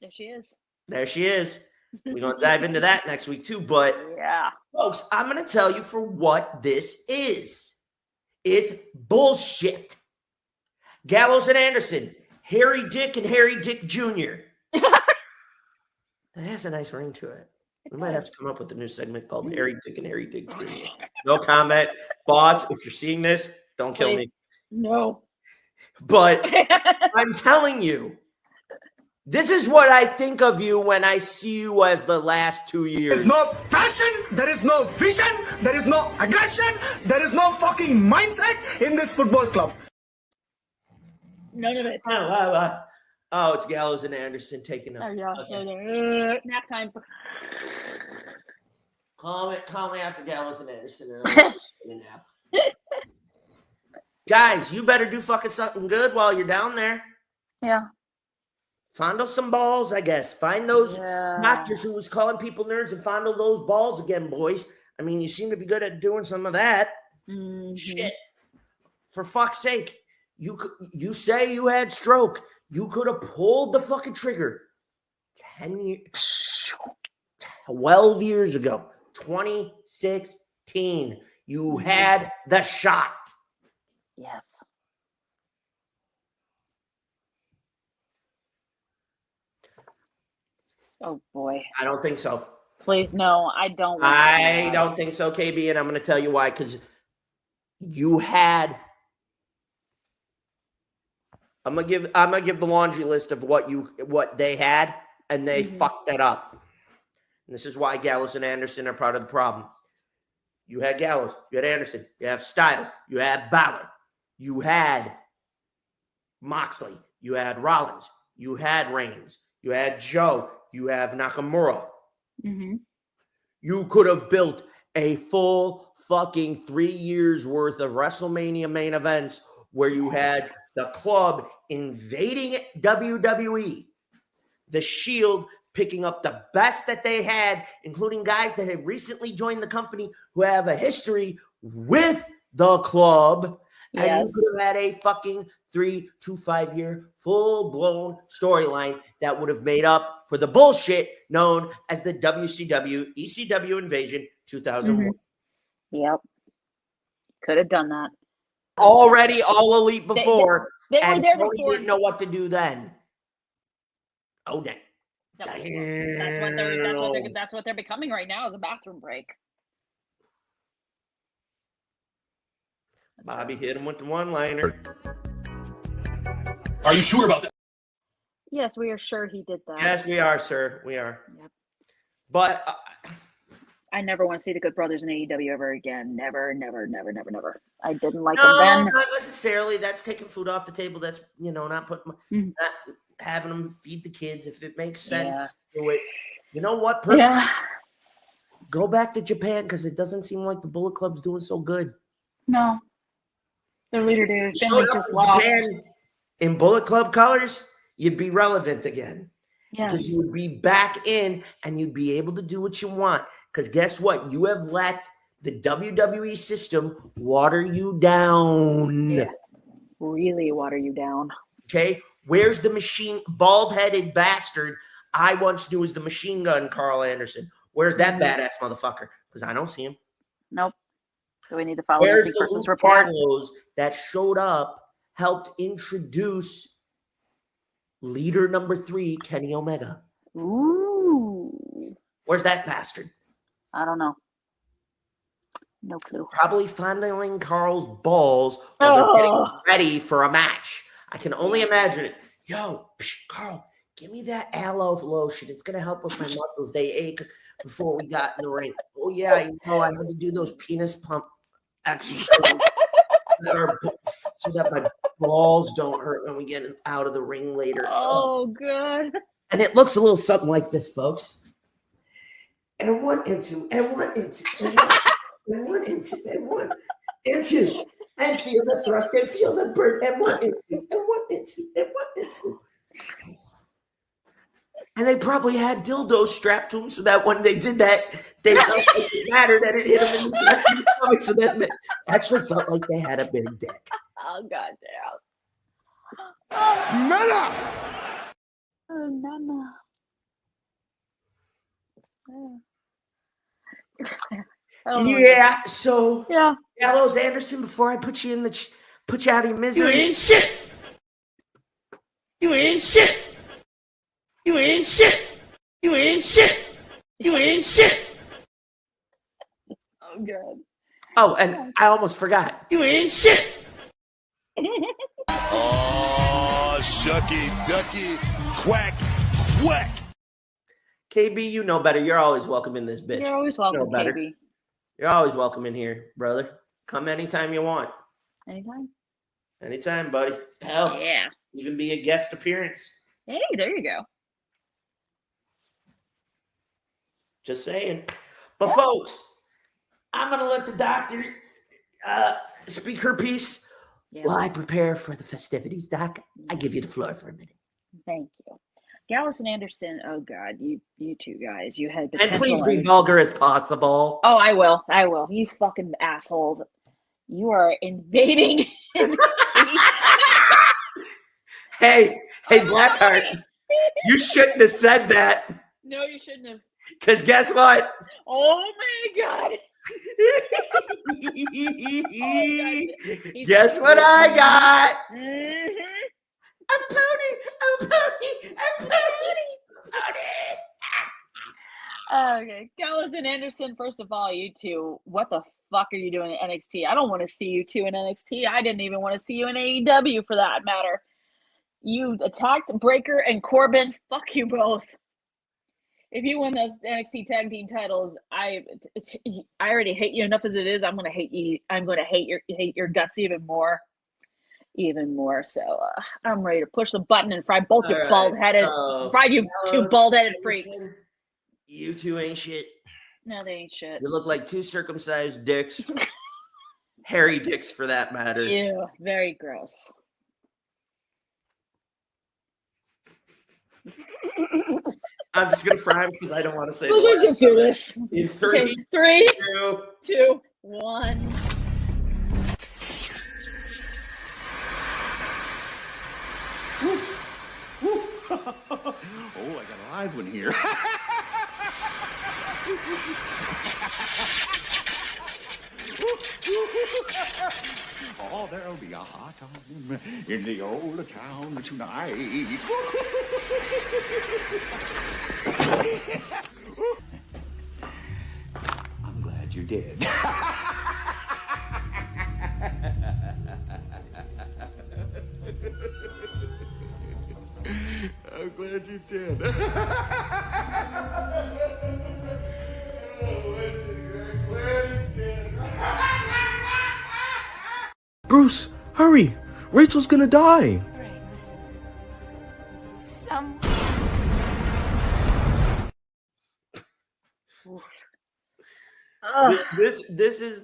there she is. There she is. We're going to dive into that next week too. But yeah, folks, I'm going to tell you for what this is. It's bullshit. Gallows and Anderson, Harry Dick and Harry Dick Jr. That has a nice ring to it. We might have to come up with a new segment called Harry Dick and Harry Dick Jr. No comment. Boss, if you're seeing this, don't kill me. No. But I'm telling you, this is what I think of you when I see you as the last 2 years. There is no passion, there is no vision, there is no aggression, there is no fucking mindset in this football club. None of it. Oh, it's Gallows and Anderson taking up. There you go. Nap time. Call me after Gallows and Anderson. Nap. Guys, you better do fucking something good while you're down there. Yeah. Fondle some balls, I guess. Find those doctors who was calling people nerds and fondle those balls again, boys. I mean, you seem to be good at doing some of that. Shit. For fuck's sake. You say you had stroke. You could have pulled the fucking trigger 12 years ago. 2016. You had the shot. Yes. Oh boy. I don't think so. Please, no, I don't. I don't think so, KB, and I'm going to tell you why. Because you had. I'm gonna give the laundry list of what they had, and they fucked that up. And this is why Gallows and Anderson are part of the problem. You had Gallows, you had Anderson, you have Styles, you had Balor, you had Moxley, you had Rollins, you had Reigns, you had Joe, you have Nakamura. You could have built a full fucking 3 years worth of WrestleMania main events where you had the Club invading WWE, the Shield picking up the best that they had, including guys that had recently joined the company who have a history with the Club. And you could have had a fucking 3 to 5 year full-blown storyline that would have made up for the bullshit known as the WCW ECW Invasion 2001. Yep. Could have done that. Already all elite before. They were there Tony before. didn't know what to do then. Oh, dang. That's what they're becoming right now, is a bathroom break. Bobby hit him with the one-liner. Are you sure about that? Yes, we are sure he did that. Yes, we are, sir. We are. Yep. But I never want to see the Good Brothers in AEW ever again. Never, never, never, never, never. I didn't like them then. Not necessarily. That's taking food off the table. That's, not putting, not having them feed the kids. If it makes sense, do it. You know what? Personally, go back to Japan because it doesn't seem like the Bullet Club's doing so good. No. Their leader, dude. Showed just up lost. Japan in Bullet Club colors, you'd be relevant again. Because you would be back in and you'd be able to do what you want. Because guess what? You have let the WWE system water you down. Yeah. Really water you down. Okay? Where's the bald-headed bastard I once knew as the Machine Gun Karl Anderson? Where's that badass motherfucker? Because I don't see him. Nope. So we need to follow Where's the the person's Luke report. Carlos that showed up, helped introduce leader number 3, Kenny Omega? Ooh. Where's that bastard? I don't know. No clue. Probably fondling Carl's balls while they're getting ready for a match. I can only imagine it. Yo, Carl, give me that aloe lotion. It's going to help with my muscles. They ache before we got in the ring. Oh, yeah, I had to do those penis pump exercises so that my balls don't hurt when we get out of the ring later. Oh, God. And it looks a little something like this, folks. And one into, and one into, and one into, and one into. And feel the thrust, and feel the burn, and one into, and one into, and one into. And they probably had dildos strapped to them so that when they did that, they felt like it mattered that it hit them in the chest and the stomach, so that it actually felt like they had a big dick. Oh, goddamn. Nana! Oh, Nana. Yeah, so Gallows Anderson, before I put you out of your misery. You ain't shit! You ain't shit! You ain't shit! You ain't shit! You ain't shit! Oh, God. Oh, and I almost forgot. You ain't shit! Oh, shucky, ducky, quack, quack. KB, you know better. You're always welcome in this bitch. You're always welcome, you know better. KB. You're always welcome in here, brother. Come anytime you want. Anytime? Anytime, buddy. Hell, yeah. Even be a guest appearance. Hey, there you go. Just saying. But folks, I'm going to let the doctor speak her piece while I prepare for the festivities. Doc, I give you the floor for a minute. Thank you. Gallows and Anderson, oh God, you two guys, you had potential. And please be vulgar as possible. Oh, I will. You fucking assholes. You are invading NXT. Hey, Blackheart, you shouldn't have said that. No, you shouldn't have. Because guess what? Oh my God. Guess what I got? Mm-hmm. A pony. Okay, Gallows and Anderson, first of all, you two, what the fuck are you doing in NXT? I don't want to see you two in NXT. I didn't even want to see you in AEW for that matter. You attacked Breaker and Corbin. Fuck you both. If you win those NXT tag team titles, I already hate you enough as it is. I'm gonna hate you. I'm gonna hate your guts even more. So I'm ready to push the button and fry both your bald-headed, fry you two bald-headed freaks. You two ain't shit. No, they ain't shit. You look like two circumcised dicks. Hairy dicks, for that matter. Ew, very gross. I'm just gonna fry him because I don't want to say. Well, let's just do this. In 3, okay, 3, 2, 1. Oh, I got a live one here. Oh, there'll be a hot time in the old town tonight. I'm glad you did. I'm glad you did. Bruce, hurry! Rachel's gonna die! This is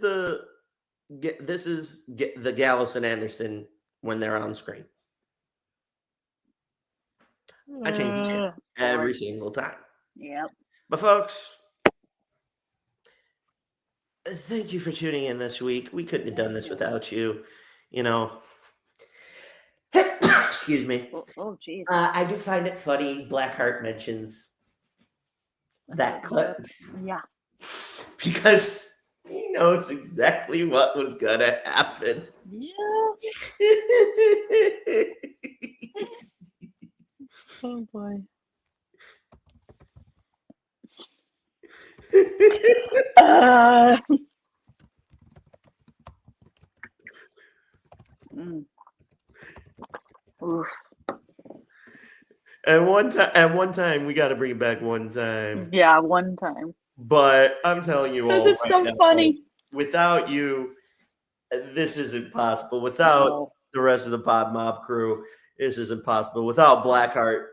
the Gallows and Anderson when they're on screen. I change the channel every single time. Yep. But folks, thank you for tuning in this week. We couldn't have done this without you. You know, excuse me. Oh, jeez. I do find it funny Blackheart mentions that clip. Yeah. Because he knows exactly what was going to happen. Yeah. Oh, boy. Oof. At one time, we got to bring it back one time. Yeah, one time. But I'm telling you all, Because it's so funny. Without you, this is impossible. Without the rest of the Pod Mob crew, this is impossible. Without Blackheart,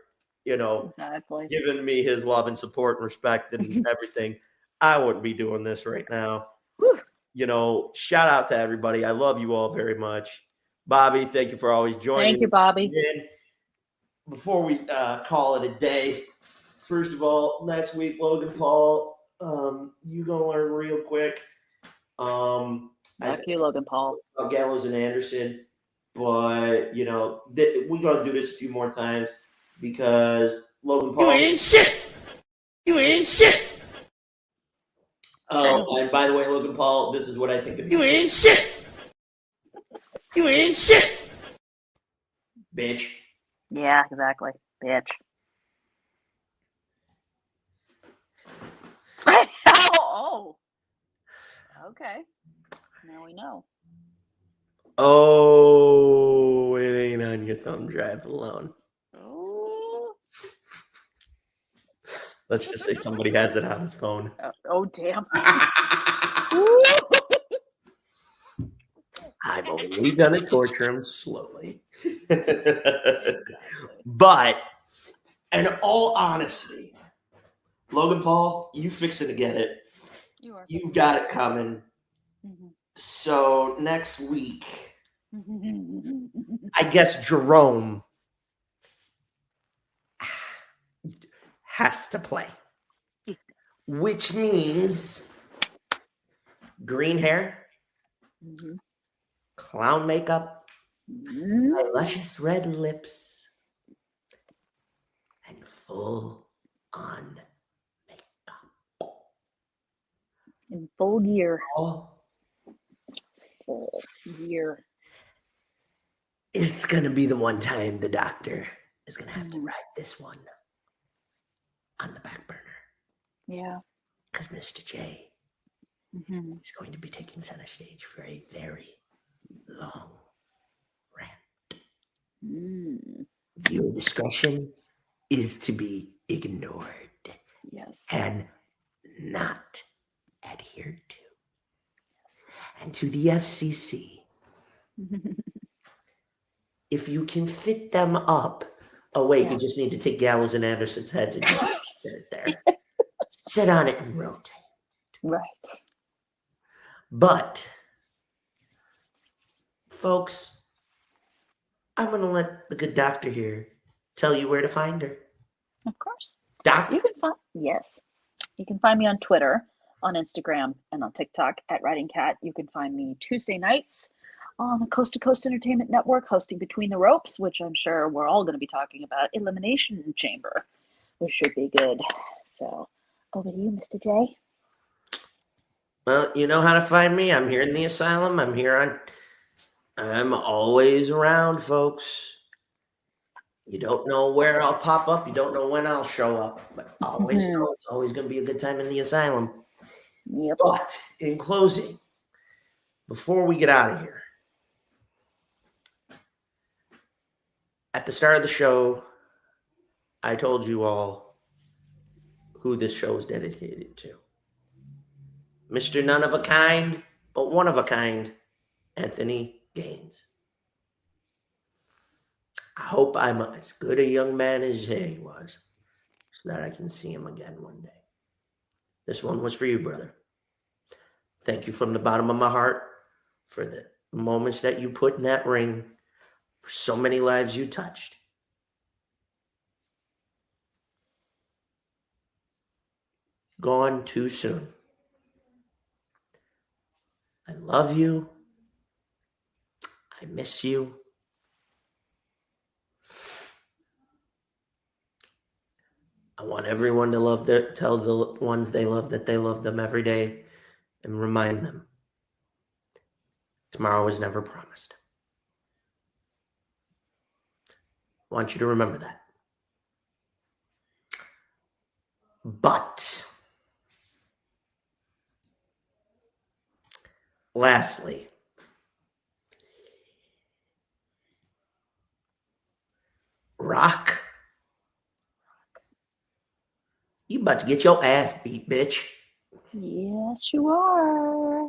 exactly, giving me his love and support and respect and everything, I wouldn't be doing this right now. Whew. Shout out to everybody. I love you all very much. Bobby, thank you for always joining. Thank you, Bobby. Before we call it a day, first of all, next week, Logan Paul, you gonna learn real quick. Thank you, Logan Paul. Gallows and Anderson, but we're gonna do this a few more times because Logan Paul. You ain't shit. You ain't shit. Oh, and by the way, Logan Paul, this is what I think of you. You ain't shit. You ain't shit. Bitch. Yeah, exactly. Bitch. Oh. Okay. Now we know. Oh, it ain't on your thumb drive alone. Oh. Let's just say somebody has it on his phone. Oh, damn. I've only done it torture him slowly. But in all honesty, Logan Paul, you fixing to get it. You've got it coming. Mm-hmm. So next week, I guess Jerome has to play. Which means green hair, clown makeup, my luscious red lips, and full-on in full gear. all Full gear. It's going to be the one time the doctor is going to have to write this one on the back burner. Yeah. Because Mr. J is going to be taking center stage for a very long rant. Viewer discretion is to be ignored. Yes. And not adhered to. Yes. And to the FCC, if you can fit them up, oh wait, you just need to take Gallows and Anderson's heads and put it there. Sit on it and rotate. Right. But, folks, I'm going to let the good doctor here tell you where to find her. Of course. Doc? You can find, yes. You can find me on Twitter, on Instagram, and on TikTok at Writing Cat. You can find me Tuesday nights on the Coast to Coast Entertainment Network, hosting Between the Ropes, which I'm sure we're all going to be talking about, Elimination Chamber, which should be good. So, over to you, Mr. J. Well, you know how to find me. I'm here in the Asylum. I'm always around, folks. You don't know where I'll pop up. You don't know when I'll show up. But always know it's always going to be a good time in the Asylum. Yep. But in closing, before we get out of here, at the start of the show, I told you all who this show is dedicated to. Mr. None of a Kind, but one of a kind, Anthony Gaines. I hope I'm as good a young man as he was, so that I can see him again one day. This one was for you, brother. Thank you from the bottom of my heart for the moments that you put in that ring, for so many lives you touched. Gone too soon. I love you. I miss you. I want everyone to tell the ones they love that they love them every day and remind them tomorrow is never promised. I want you to remember that. But lastly, Rock, you about to get your ass beat, bitch. Yes, you are.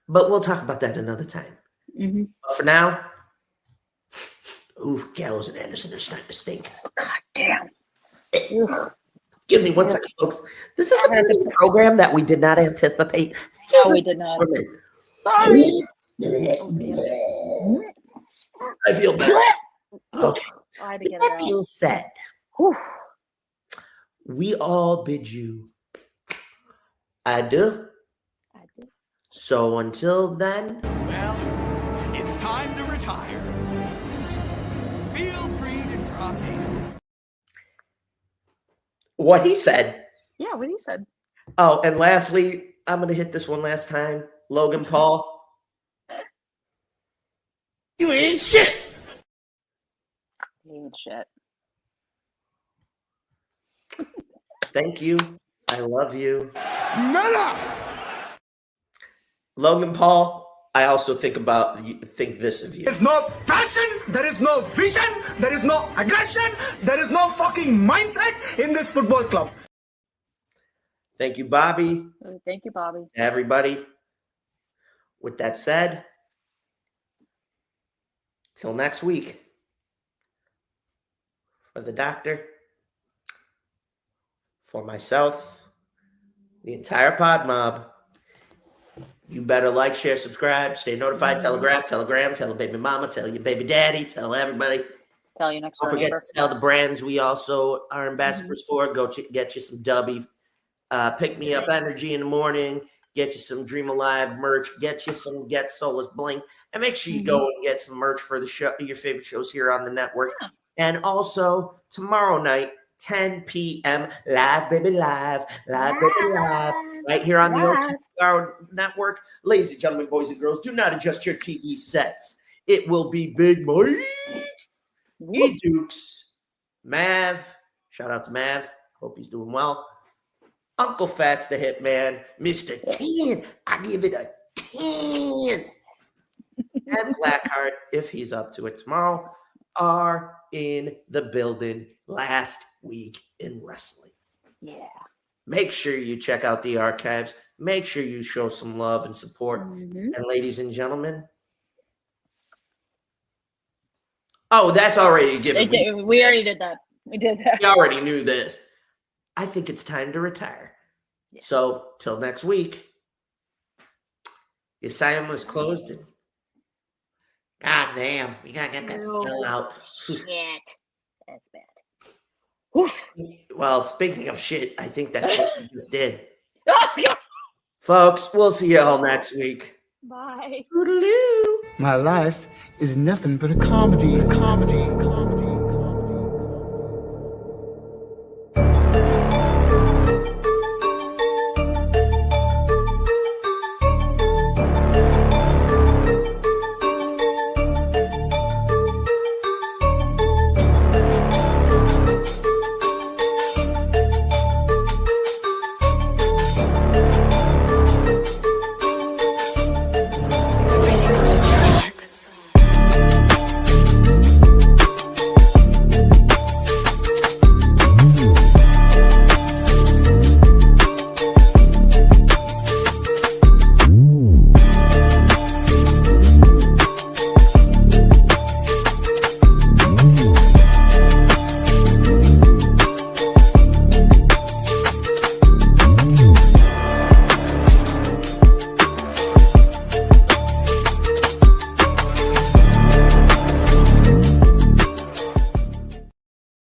But we'll talk about that another time. But for now, Gallows and Anderson are starting to stink. God damn. Give me 1 second, folks. This is a program that we did not anticipate. No, we did not. Sorry. I feel bad. Okay. I had to get it out. Feel sad. We all bid you adieu. So until then. Well, it's time to retire. Feel free to drop in. What he said. Yeah, what he said. Oh, and lastly, I'm going to hit this one last time. Logan Paul. You ain't shit. He ain't shit. Thank you. I love you. Meta! Logan Paul, I also think this of you. There is no passion, there is no vision, there is no aggression, there is no fucking mindset in this football club. Thank you, Bobby. Thank you, Bobby. Everybody. With that said, till next week, for the doctor, for myself, the entire pod mob, you better like, share, subscribe, stay notified, telegram, tell a baby mama, tell your baby daddy, tell everybody. Tell your next door Don't forget neighbor. to tell the brands we also are ambassadors for. Go get you some Dubby. Pick me up energy in the morning. get you some Dream Alive merch, get you some Get Soulless bling, and make sure you go and get some merch for the show, your favorite shows here on the network. Yeah. And also tomorrow night, 10 p.m. live, baby, live, baby, live, right here on the OTR network. Ladies and gentlemen, boys and girls, do not adjust your TV sets. It will be Big Mike, E Dukes, Mav. Shout out to Mav. Hope he's doing well. Uncle Fats the Hitman, Mr. 10. I give it a 10. And Blackheart, if he's up to it tomorrow, are in the building last week in wrestling. Yeah. Make sure you check out the archives. Make sure you show some love and support. And ladies and gentlemen, that's already given. We already did that. We did that. We already knew this. I think it's time to retire. Yeah. So, till next week, the Asylum is closed. And God damn, we gotta get that smell out. Shit. That's bad. Well, speaking of shit, I think that's what we just did. Folks, we'll see you all next week. Bye. Toodaloo. My life is nothing but a comedy.